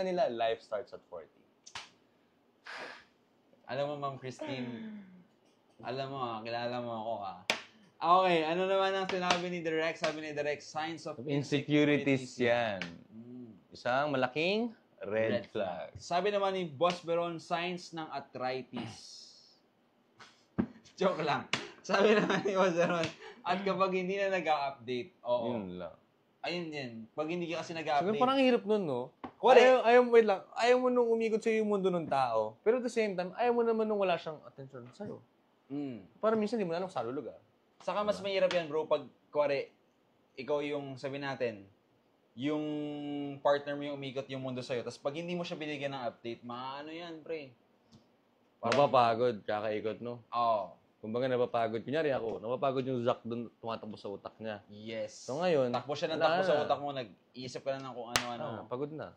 nila, life starts at 40. Alam mo, Ma'am Christine, kilala mo ako Okay, ano naman ang sinabi ni Direk? Sabi ni Direk, signs of insecurities yan. Isang malaking red flag. Sabi naman ni Boss Veron, signs ng arthritis. Joke lang. Sabi naman ni Boss Veron, at kapag hindi na nag-update, yun lang. Ayun yan. Pag hindi ka kasi nag-update. So, parang hirap nun, no? Ayaw mo nung umikot sa'yo yung mundo ng tao. Pero at the same time, ayaw mo naman nung wala siyang attention sa'yo. Parang minsan, di mo na lang sa lugar. Saka mas mahirap yan, bro, pag, ikaw yung, sabi natin, yung partner mo yung umikot yung mundo sa'yo, tapos pag hindi mo siya binigyan ng update, maano yan, pre? Mapapagod, kakaikot, no? Oo. Kumbaga, napapagod. Kunyari ako, napapagod yung Zack doon, tumatakbo sa utak niya. Yes. So ngayon, takbo siya ng takbo sa utak mo, nag-iisip ka na ng kung ano-ano. Pagod na.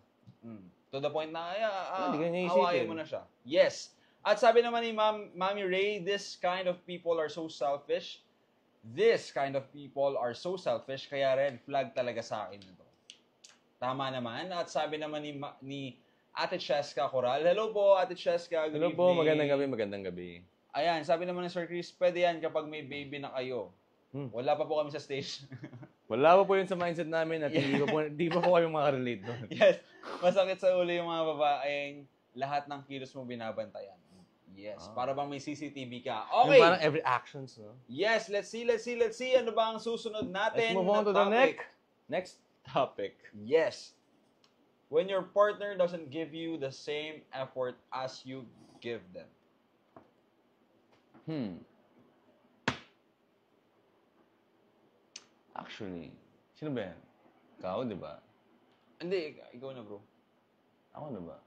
To the point na, Hindi ka niya hawain isipin. mo na siya. Yes. At sabi naman ni Mami Ray, this kind of people are so selfish. This kind of people are so selfish, kaya red flag talaga sa akin ito. Tama naman. At sabi naman ni Ate Cheska Coral, hello po, Ate Cheska. Good Hello po, evening. magandang gabi. Ayan, sabi naman ni Sir Chris, pwede yan kapag may baby na kayo. Wala pa po kami sa stage. Wala pa po yun sa mindset namin at hindi pa po kayo makarelate doon. Yes. Masakit sa ulo yung mga babaeng lahat ng kilos mo binabantayan. Yes. Para bang may CCTV ka. Okay. Yung parang every actions, no? Yes. Let's see. Ano ba ang susunod natin? Let's move on to the next topic. Yes. When your partner doesn't give you the same effort as you give them. Actually, sino ba yan? Ikaw, di ba? Hindi, ikaw na bro. Ako na ba?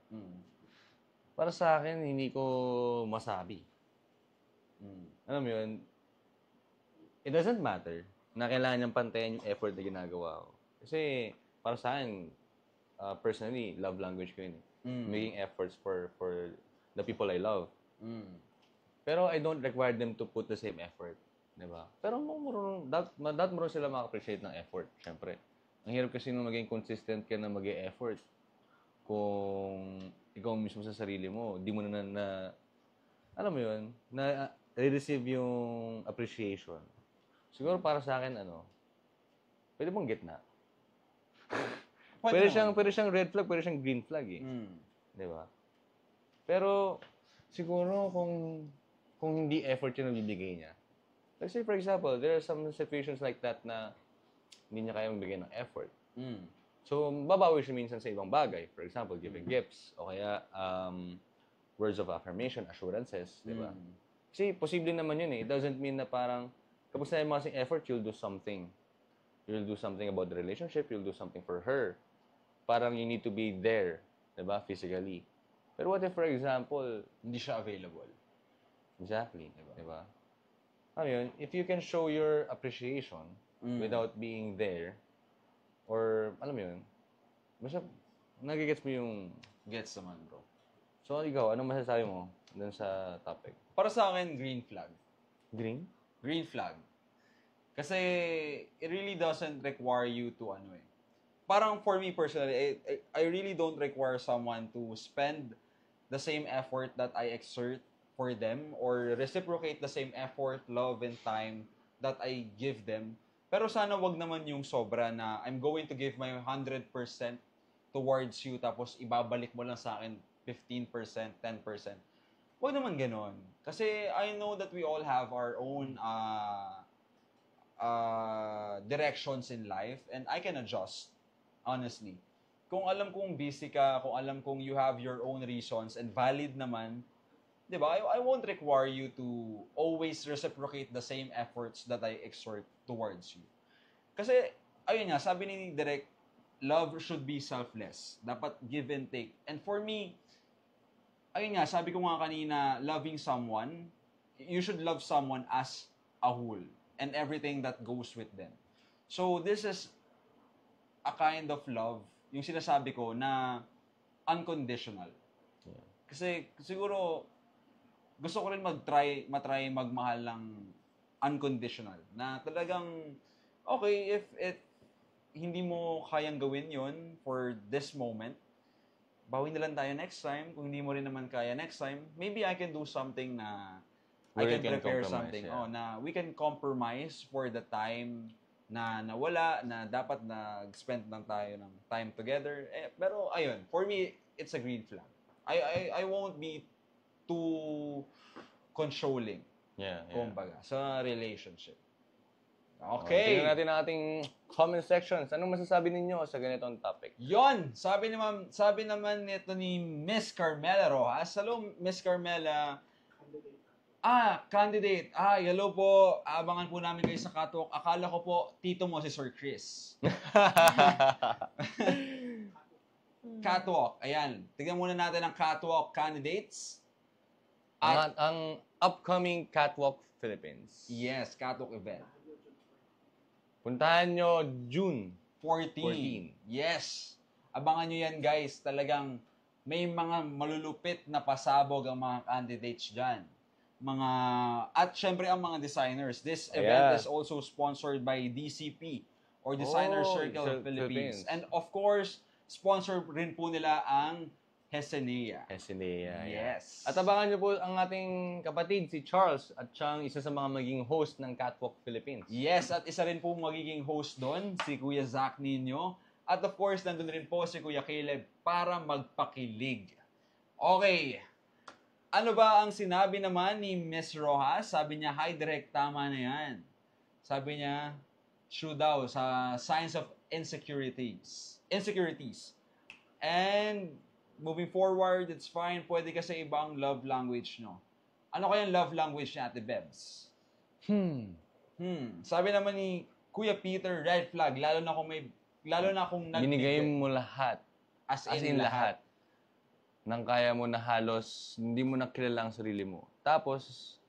Para sa akin, hindi ko masabi. Alam mo yun, it doesn't matter na kailangan niyang pantayan yung effort na ginagawa ko. Kasi, para sa akin, personally, love language ko yun. Making efforts for the people I love. Pero I don't require them to put the same effort. Diba? Pero dapat marunong sila maka-appreciate ng effort, syempre. Ang hirap kasi nung maging consistent ka na mag-e-effort kung ikaw mismo sa sarili mo, di mo na alam mo yun, na receive yung appreciation. Siguro para sa akin, pwede bang gitna? Pwede siyang red flag, pwede siyang green flag eh. Diba? Pero, siguro kung hindi effort yung nabibigay niya, let's say, for example, there are some situations like that na hindi niya kaya magbigay ng effort. So, babawi siya minsan sa ibang bagay. For example, giving gifts o kaya words of affirmation, assurances, di ba? Kasi posible naman yun eh. It doesn't mean na parang kapag sinabi mo kasing effort, you'll do something. You'll do something about the relationship, you'll do something for her. Parang you need to be there, di ba, physically. Pero what if, for example, hindi siya available? Exactly, di ba? Ano yun, if you can show your appreciation without being there, or, alam mo yun, basta, nagigets mo yung... Gets naman, bro. So, ikaw, anong masasabi mo dun sa topic? Para sa akin, green flag. Green? Green flag. Kasi, it really doesn't require you to, parang for me personally, I really don't require someone to spend the same effort that I exert for them or reciprocate the same effort, love, and time that I give them. Pero sana wag naman yung sobra na I'm going to give my 100% towards you tapos ibabalik mo lang sa akin 15%, 10%. Wag naman ganon. Kasi I know that we all have our own directions in life and I can adjust, honestly. Kung alam kong busy ka, kung alam kong you have your own reasons and valid naman, diba? I won't require you to always reciprocate the same efforts that I exert towards you. Kasi, ayun nga, sabi ni Direk, love should be selfless. Dapat give and take. And for me, ayun nga, sabi ko nga kanina, loving someone, you should love someone as a whole and everything that goes with them. So, this is a kind of love, yung sinasabi ko, na unconditional. Kasi, siguro, gusto ko rin matry magmahal ng unconditional. Na talagang, okay, if hindi mo kayang gawin yon for this moment, bawi na lang tayo next time. Kung hindi mo rin naman kaya next time, maybe I can do something na I can prepare something. Yeah. Na we can compromise for the time na nawala, na dapat nag-spend lang tayo ng time together. Pero ayun, for me, it's a green flag. I won't be too controlling. Kumbaga, sa relationship. Okay. Tingnan natin ang ating comment sections. Anong masasabi ninyo sa ganitong topic? Yon, sabi naman nito ni Miss Carmela Rojas. Hello, Miss Carmela. Candidate. Hello po. Abangan po namin kayo sa catwalk. Akala ko po, tito mo si Sir Chris. Catwalk. Ayan. Tignan muna natin ang catwalk candidates. Ang upcoming Catwalk Philippines. Yes, catwalk event. Puntahan nyo June 14. Yes. Abangan nyo yan, guys. Talagang may mga malulupit na pasabog ang mga candidates dyan. At syempre ang mga designers. This event is also sponsored by DCP or Designer Circle Philippines. And of course, sponsor rin po nila ang Hesenea. Yes. At abangan niyo po ang ating kapatid, si Charles, at siyang isa sa mga magiging host ng Catwalk Philippines. Yes, at isa rin po magiging host doon, si Kuya Zach Nino. At of course, nandun rin po si Kuya Caleb para magpakilig. Okay. Ano ba ang sinabi naman ni Miss Rojas? Sabi niya, hi direct, tama na yan. Sabi niya, shoe daw sa signs of insecurities. And moving forward, it's fine. Pwede kasi ibang love language nyo. Ano kayang love language ni Ate Bebs? Sabi naman ni Kuya Peter, red flag. Lalo na kung binigay mo lahat. As in lahat. Nang kaya mo na halos, hindi mo na kilala ang sarili mo. Tapos,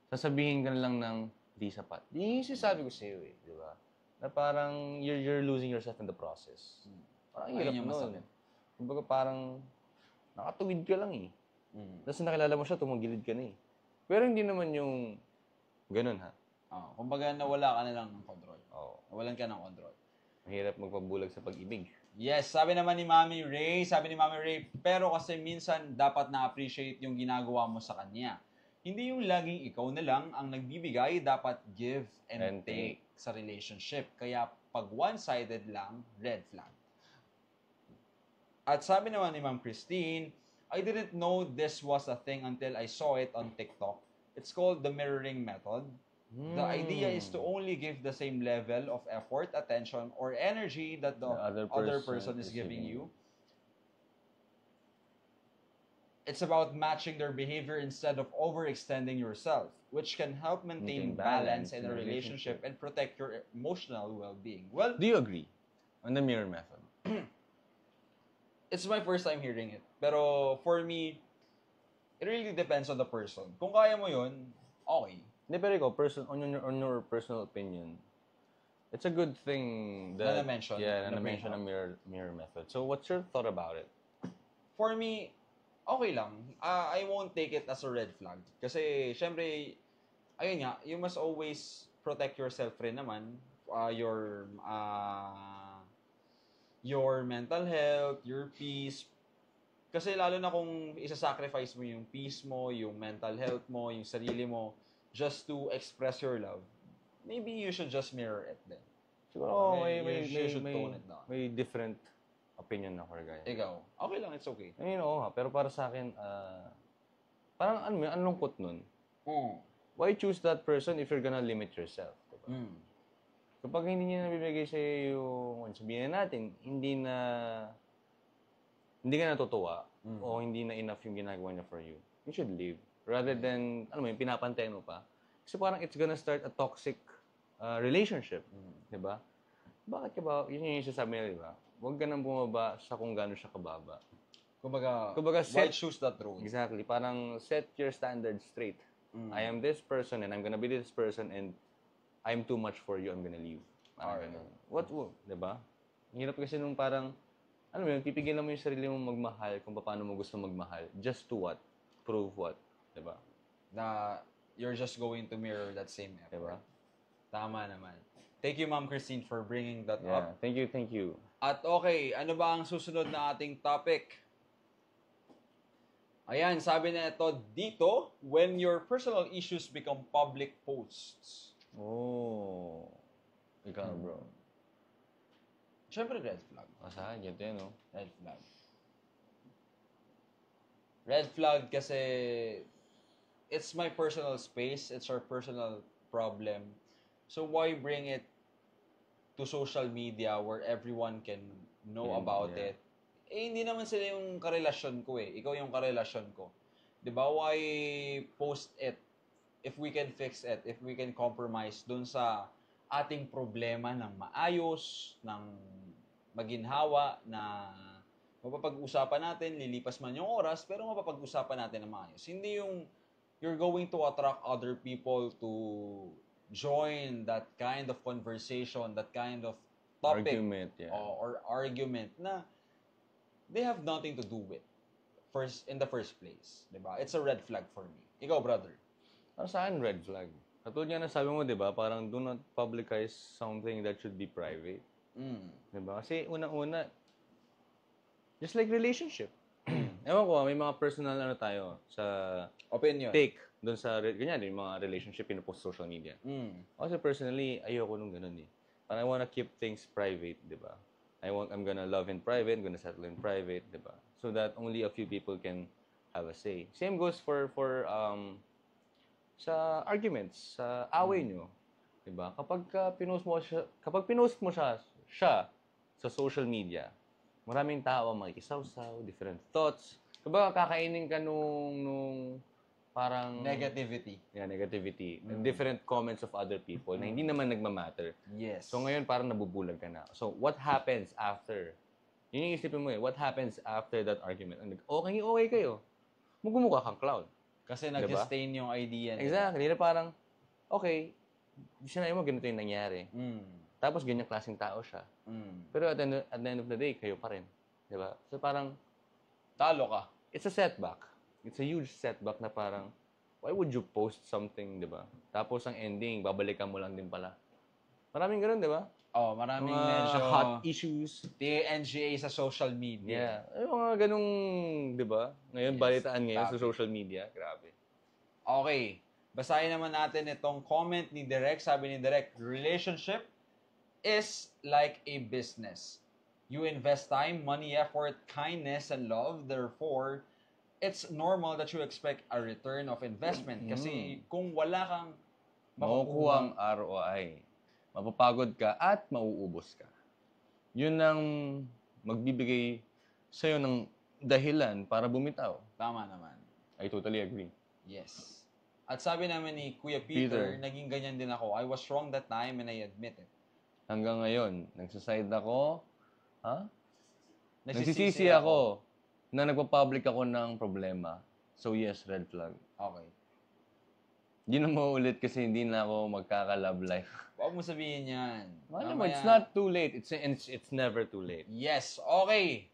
sasabihin ka na lang ng di sapat. Yun yung sinasabi ko sa'yo eh, di ba? Na parang you're losing yourself in the process. Parang hirap nun. Kumbaga parang nakatuwid ka lang eh. Tapos nakilala mo siya, tumagilid ka na eh. Pero hindi naman yung ganun ha. Kumbaga nawala ka na lang ng control. Nawalan ka ng control. Mahirap magpabulag sa pag-ibig. Yes, sabi ni Mami Ray, pero kasi minsan dapat na-appreciate yung ginagawa mo sa kanya. Hindi yung laging ikaw na lang ang nagbibigay, dapat give and take sa relationship. Kaya pag one-sided lang, red flag. At sabi naman ni Ma'am Christine, I didn't know this was a thing until I saw it on TikTok. It's called the mirroring method. The idea is to only give the same level of effort, attention, or energy that the other person is giving you. It's about matching their behavior instead of overextending yourself, which can help maintain balance in a relationship and protect your emotional well-being. Well, do you agree on the mirror method? It's my first time hearing it. Pero for me, it really depends on the person. Kung kaya mo yun, okay. Hindi, pero ikaw, on your personal opinion, it's a good thing that... Na-mention. Yeah, na-mention ang mirror method. So, what's your thought about it? For me, okay lang. I won't take it as a red flag. Kasi, syempre, ayun nga, you must always protect yourself rin naman. Your mental health, your peace. Kasi lalo na kung isa-sacrifice mo yung peace mo, yung mental health mo, yung sarili mo, just to express your love, maybe you should just mirror it then. Siguro, may different opinion ako regarding. Ikaw, okay lang, it's okay. I mean, oo, pero para sa akin, parang ang lungkot nun. Why choose that person if you're gonna limit yourself? Diba? Kapag hindi niya nabibigay sa'yo yung, sabihin natin, hindi ka natutuwa, o hindi na enough yung ginagawa niya for you, you should leave. Rather than, pinapantayan mo pa. Kasi parang it's gonna start a toxic relationship. Diba? Bakit ka ba, yun yung sasabi niya, diba? Huwag ka nang bumaba sa kung gano'n siya kababa. Kumbaga why choose that role? Exactly. Parang set your standards straight. I am this person and I'm gonna be this person and I'm too much for you, I'm gonna leave. What? Diba? Hirap kasi nung parang, pipigilan mo yung sarili mo magmahal kung paano mo gusto magmahal. Just to what? Prove what? Diba? Na you're just going to mirror that same effort. Diba? Tama naman. Thank you, Ma'am Christine, for bringing that up. Thank you. At okay, ano ba ang susunod na ating topic? Ayan, sabi na ito dito, when your personal issues become public posts. Oh. Ikaw, bro. Siyempre, red flag. Sa akin, ganito yun, no? Red flag. Red flag kasi it's my personal space, it's our personal problem. So why bring it to social media where everyone can know about it? Hindi naman sila yung karelasyon ko eh. Ikaw yung karelasyon ko. 'Di ba? Why post it if we can fix it, if we can compromise dun sa ating problema ng maayos, ng maginhawa, na mapapag-usapan natin, lilipas man yung oras, pero mapapag-usapan natin na maayos. Hindi yung you're going to attract other people to join that kind of conversation, that kind of topic. Argument, or argument na they have nothing to do with. in the first place. Diba? It's a red flag for me. Ikaw, brother? Sa akin, red flag. Katulad nga na sabi mo, di ba? Parang do not publicize something that should be private. Di ba? Kasi unang-una, just like relationship. Ewan ko, may mga personal tayo sa opinion. Take doon sa, ganyan, yung mga relationship pinupost sa social media. Kasi personally, ayoko nung ganun eh. Parang I wanna keep things private, di ba? I'm gonna love in private, I'm gonna settle in private, di ba? So that only a few people can have a say. Same goes for sa arguments, sa away nyo. Di ba? Kapag pinost mo siya sa social media, maraming tao ang makikisawsaw, different thoughts. Kapag kakainin ka nung parang negativity. Yeah, negativity. Different comments of other people na hindi naman nagmamatter. Yes. So ngayon parang nabubulag ka na. So what happens after? Yun yung isipin mo eh. What happens after that argument? Okay kayo. Magmumukha kang clown. Kasi nag-sustain yung idea nila. Exactly. Na parang, okay, sinabi mo ganito yung nangyari. Tapos ganyang klaseng tao siya. Pero at the end of the day, kayo pa rin. Diba? So parang, talo ka. It's a setback. It's a huge setback na parang, why would you post something, diba? Tapos ang ending, babalikan mo lang din pala. Maraming ganun, diba? Oh, maraming medyo hot issues. TNGA sa social media. Yeah. Ay, mga ganung, di ba? Ngayon, balitaan ngayon sa social media. Grabe. Okay. Basahin naman natin itong comment ni Direk. Sabi ni Direk, relationship is like a business. You invest time, money, effort, kindness, and love. Therefore, it's normal that you expect a return of investment. Kasi kung wala kang makukuha ang ROI, mapapagod ka at mauubos ka. Yun ang magbibigay sa'yo ng dahilan para bumitaw. Tama naman. I totally agree. Yes. At sabi naman ni Kuya Peter, naging ganyan din ako. I was wrong that time and I admit it. Hanggang ngayon, nagsaside ako, nagsisisi ako na nagpa-public ako ng problema. So yes, red flag. Okay. Hindi na maulit kasi hindi na ako magkaka-love life. Huwag mo sabihin yan. Alam mo, it's not too late. It's never too late. Yes, okay.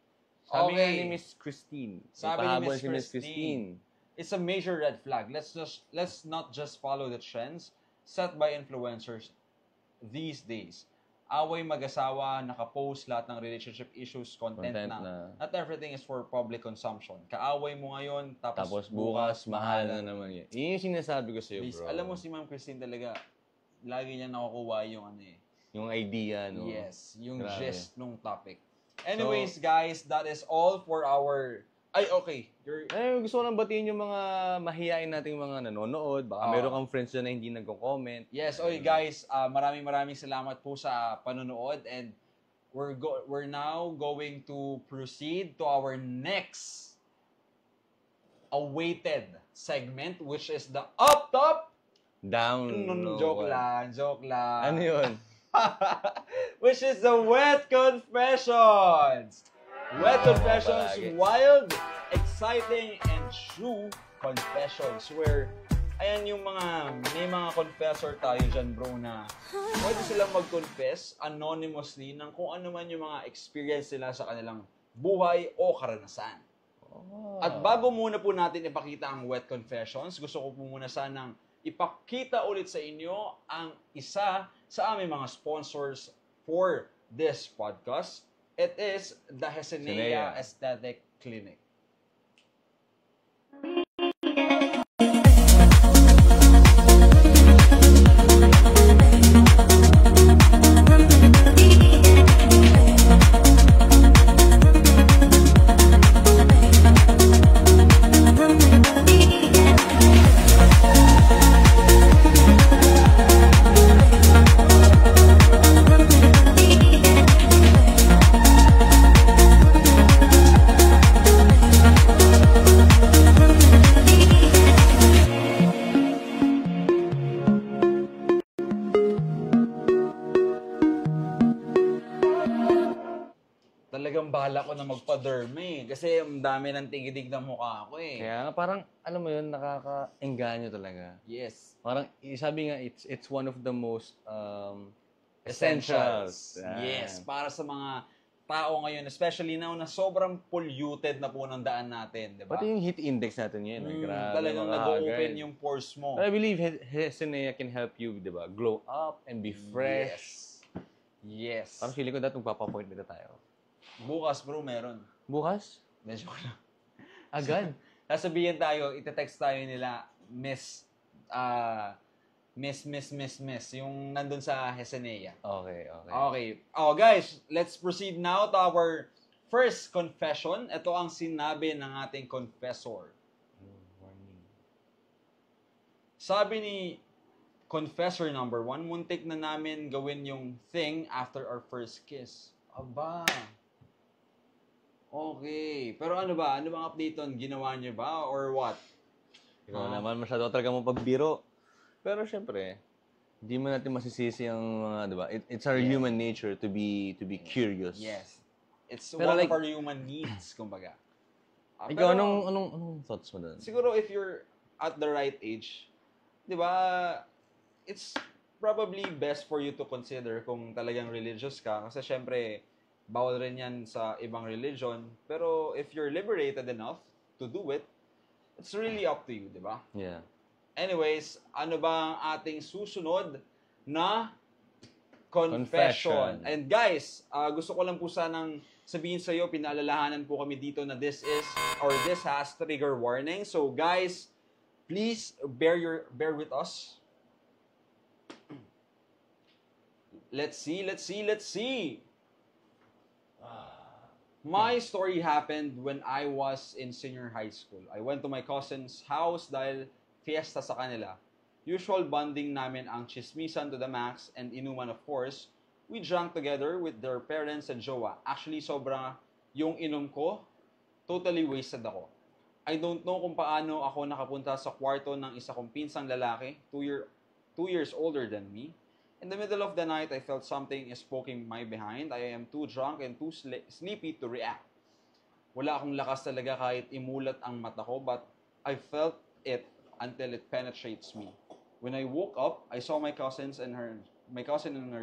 Sabi nga ni Miss Christine. Sabi ni Miss Christine. It's a major red flag. Let's not just follow the trends set by influencers these days. Away mag-asawa, nakapost lahat ng relationship issues, content na. Not everything is for public consumption. Kaaway mo ngayon, tapos bukas, mahal na naman yan. Yun yung sinasabi ko sa'yo, bro. Alam mo si Ma'am Christine talaga, lagi niya nakukuha yung yung idea, no? Yes, yung gist nung topic. Anyways, guys, that is all for our... Ay, okay. Gusto ko lang batiin yung mga mahihain nating mga nanonood. Baka meron kang friends na hindi nagko-comment. Yes, guys, maraming salamat po sa panonood and we're now going to proceed to our next awaited segment, which is the Up Top Down. Joke lang. Ano yun? Which is the Wet Confessions. Wet Confessions, wild, exciting, and true confessions where, ayan yung may mga confessor tayo dyan, bro, na pwede silang mag-confess anonymously ng kung ano man yung mga experience nila sa kanilang buhay o karanasan. At bago muna po natin ipakita ang Wet Confessions, gusto ko po muna sanang ipakita ulit sa inyo ang isa sa aming mga sponsors for this podcast. It is the Hesenea Aesthetic Clinic. Talagang bahala ko na magpa-derma kasi ang dami ng tigidig ng mukha ko Kaya parang, alam mo yun, nakaka-engganyo talaga. Yes. Parang, sabi nga, it's one of the most essentials. Yes, para sa mga tao ngayon, especially now na sobrang polluted na po ng daan natin, di ba? Pati yung heat index natin ngayon, grabe, talagang nag-open yung pores mo. But I believe Hesinea can help you, di ba, glow up and be fresh. Yes. Parang feeling ko dati magpapa-appointment na tayo. Bukas, bro, meron. Bukas? Medyo ko lang. Agad? Sasabihin tayo, itetext tayo nila, Miss, yung nandun sa Hesinea. Okay. Okay. Oh, guys, let's proceed now to our first confession. Ito ang sinabi ng ating confessor. Sabi ni confessor number 1, muntik na namin gawin yung thing after our first kiss. Aba. Okay. Pero ano ba? Ano bang update on? Ginawa niyo ba? Or what? Ikaw naman, masyado talaga mo pagbiro. Pero syempre, hindi mo natin masisisi ang mga, di ba? It's our human nature to be curious. Yes. It's Pero one like, of our human needs, kumbaga. Ikaw, pero, anong thoughts mo doon? Siguro if you're at the right age, di ba, it's probably best for you to consider kung talagang religious ka. Kasi syempre, bawal rin yan sa ibang religion. Pero if you're liberated enough to do it, it's really up to you, di ba? Yeah. Anyways, ano ba ang ating susunod na confession? And guys, gusto ko lang po sanang sabihin sa iyo, pinaalalahanan po kami dito na this has trigger warning. So guys, please bear with us. Let's see. My story happened when I was in senior high school. I went to my cousin's house dahil fiesta sa kanila. Usual bonding namin ang chismisan to the max and inuman of course. We drank together with their parents and jowa. Actually, sobra yung inom ko. Totally wasted ako. I don't know kung paano ako nakapunta sa kwarto ng isa kong pinsang lalaki, 2 years older than me. In the middle of the night, I felt something is poking my behind. I am too drunk and too sleepy to react. Wala akong lakas talaga kahit imulat ang mata ko, but I felt it until it penetrates me. When I woke up, I saw my cousin and her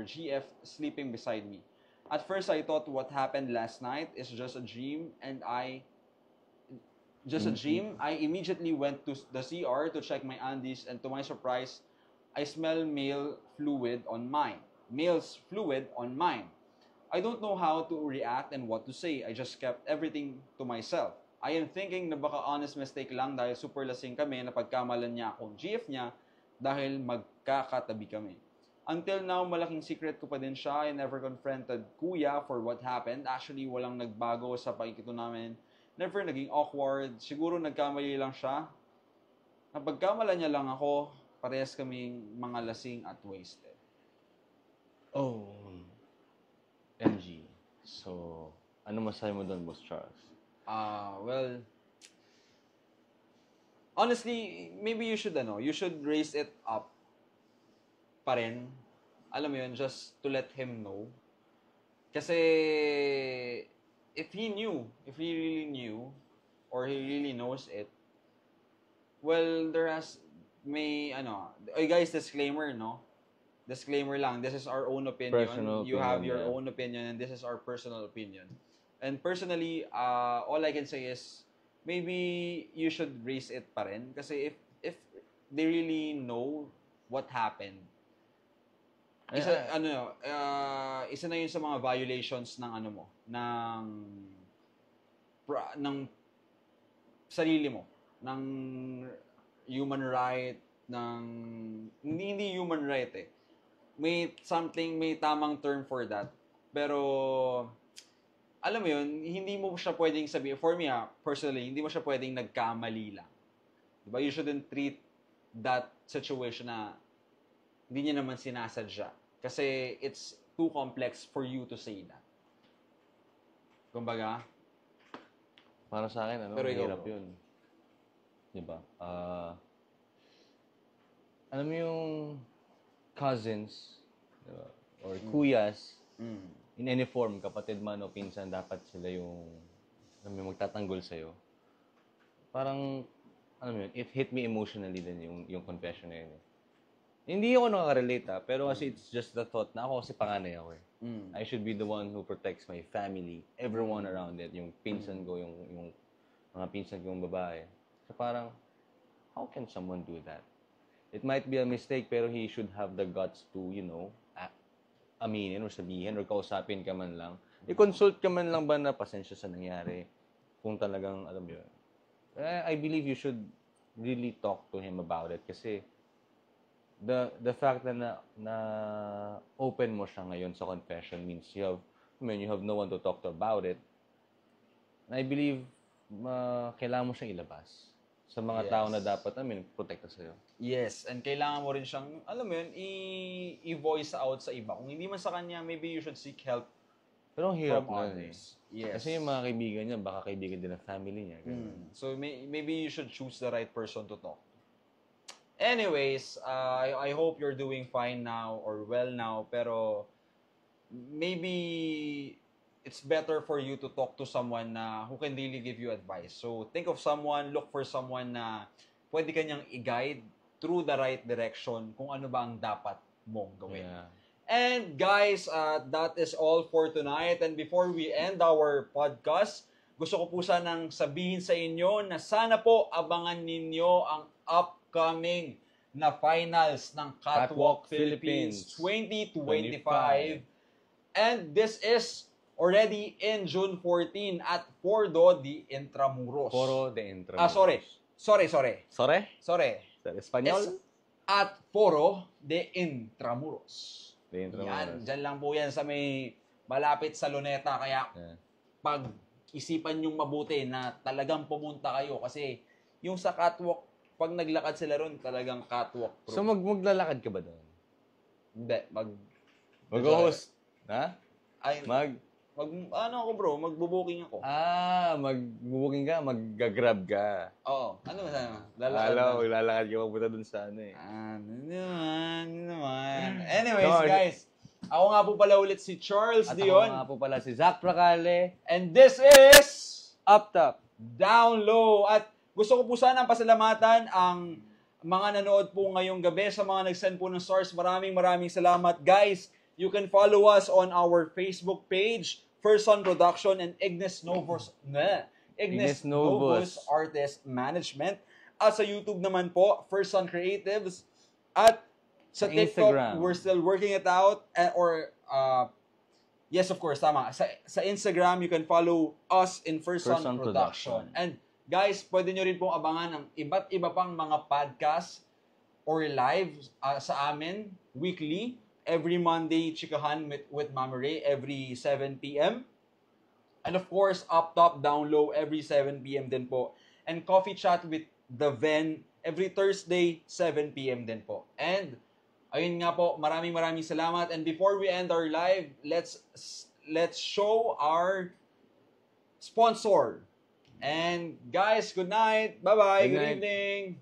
GF sleeping beside me. At first, I thought what happened last night is just a dream, and I immediately went to the CR to check my undies, and to my surprise, I smell male's fluid on mine. I don't know how to react and what to say. I just kept everything to myself. I am thinking na baka honest mistake lang dahil super lasing kami na pagkamalan niya akong GF niya dahil magkakatabi kami. Until now, malaking secret ko pa din siya. I never confronted kuya for what happened. Actually, walang nagbago sa pakikito namin. Never naging awkward. Siguro nagkamali lang siya. Napagkamalan niya lang ako. Parehas kaming mga lasing at wasted. Oh. MG. So, ano masahe mo doon, Boss Charles? Well, honestly, maybe you should raise it up pa rin. Alam mo yun, just to let him know. Kasi, if he really knew, or he really knows it, well, guys, disclaimer, no? Disclaimer lang, this is our own opinion. You have your own opinion, and this is our personal opinion. And personally, all I can say is, maybe you should raise it pa rin. Kasi if they really know what happened, isa na yun sa mga violations ng ng sarili mo, ng human right, hindi human right eh. May tamang term for that. Pero, alam mo yun, hindi mo siya pwedeng sabihin, for me personally, hindi mo siya pwedeng nagkamali lang. Diba? You shouldn't treat that situation na hindi niya naman sinasadya. Kasi it's too complex for you to say that. Kumbaga? Para sa akin, pero mahirap yun. Diba? Alam mo yung cousins, diba? Or kuyas, in any form, kapatid man o pinsan, dapat sila yung magtatanggol sa'yo. Parang, alam mo yun, it hit me emotionally din yung confession na yun. Hindi ako nakaka-relate pero kasi it's just the thought na ako kasi panganay ako eh. I should be the one who protects my family, everyone around it, yung pinsan ko, yung mga pinsan kong babae. So parang, how can someone do that? It might be a mistake pero he should have the guts to, aminin or sabihin or kausapin ka man lang. I-consult ka man lang ba na pasensya sa nangyari? Kung talagang, alam mo yun. I believe you should really talk to him about it kasi the fact na open mo siya ngayon sa confession means you have no one to talk to about it. And I believe kailangan mo siyang ilabas sa mga tao na dapat protekta sa'yo. Yes, and kailangan mo rin siyang, alam mo yun, i-voice out sa iba. Kung hindi man sa kanya, maybe you should seek help. Pero ang hirap from na others. Yes. Kasi yung mga kaibigan niya, baka kaibigan din ng family niya. So maybe you should choose the right person to talk. Anyways, I hope you're doing fine now or well now, pero maybe it's better for you to talk to someone na who can really give you advice. So think of someone, look for someone na pwede kanyang i-guide through the right direction kung ano ba ang dapat mong gawin. Yeah. And guys, that is all for tonight. And before we end our podcast, gusto ko po sanang sabihin sa inyo na sana po abangan ninyo ang upcoming na finals ng Catwalk Philippines 2025. And this is already in June 14 at Foro de Intramuros. Foro de Intramuros. Sorry. Sorry? Sa Espanyol? At Foro de Intramuros. Yan, dyan lang po yan sa may malapit sa Luneta. Kaya pag-isipan yung mabuti na talagang pumunta kayo kasi yung sa catwalk, pag naglakad sila ron, talagang catwalk proof. So maglalakad ka ba doon? Hindi, mag-host? Ha? Magbo-booking ako. Mag-booking ka, mag-grab ka. Oo. Ano ba? Lalakad ka mapunta dun sa ano eh. Naman. Anyways, guys, ako nga po pala ulit si Charles At Dion. ako nga po pala si Zach Procale. And this is Up Top, Down Low. At gusto ko po sana pasalamatan ang mga nanood po ngayong gabi sa mga nag-send po ng stars. Maraming salamat, guys. You can follow us on our Facebook page, First Son Production and Ignis Novus Artist Management. At sa YouTube naman po, First Son Creatives. At sa TikTok, Instagram, we're still working it out. Yes, of course, tama. Sa Instagram, you can follow us in First Son Production. And guys, pwede nyo rin pong abangan ang iba't iba pang mga podcast or live sa amin weekly. Every Monday, Chikahan with Mama Ray every 7 p.m. And of course, Up Top, Down Low every 7 p.m. din po. And Coffee Chat with The Ven every Thursday, 7 p.m. din po. And ayun nga po, maraming salamat. And before we end our live, let's show our sponsor. And guys, good night. Bye-bye. Good evening.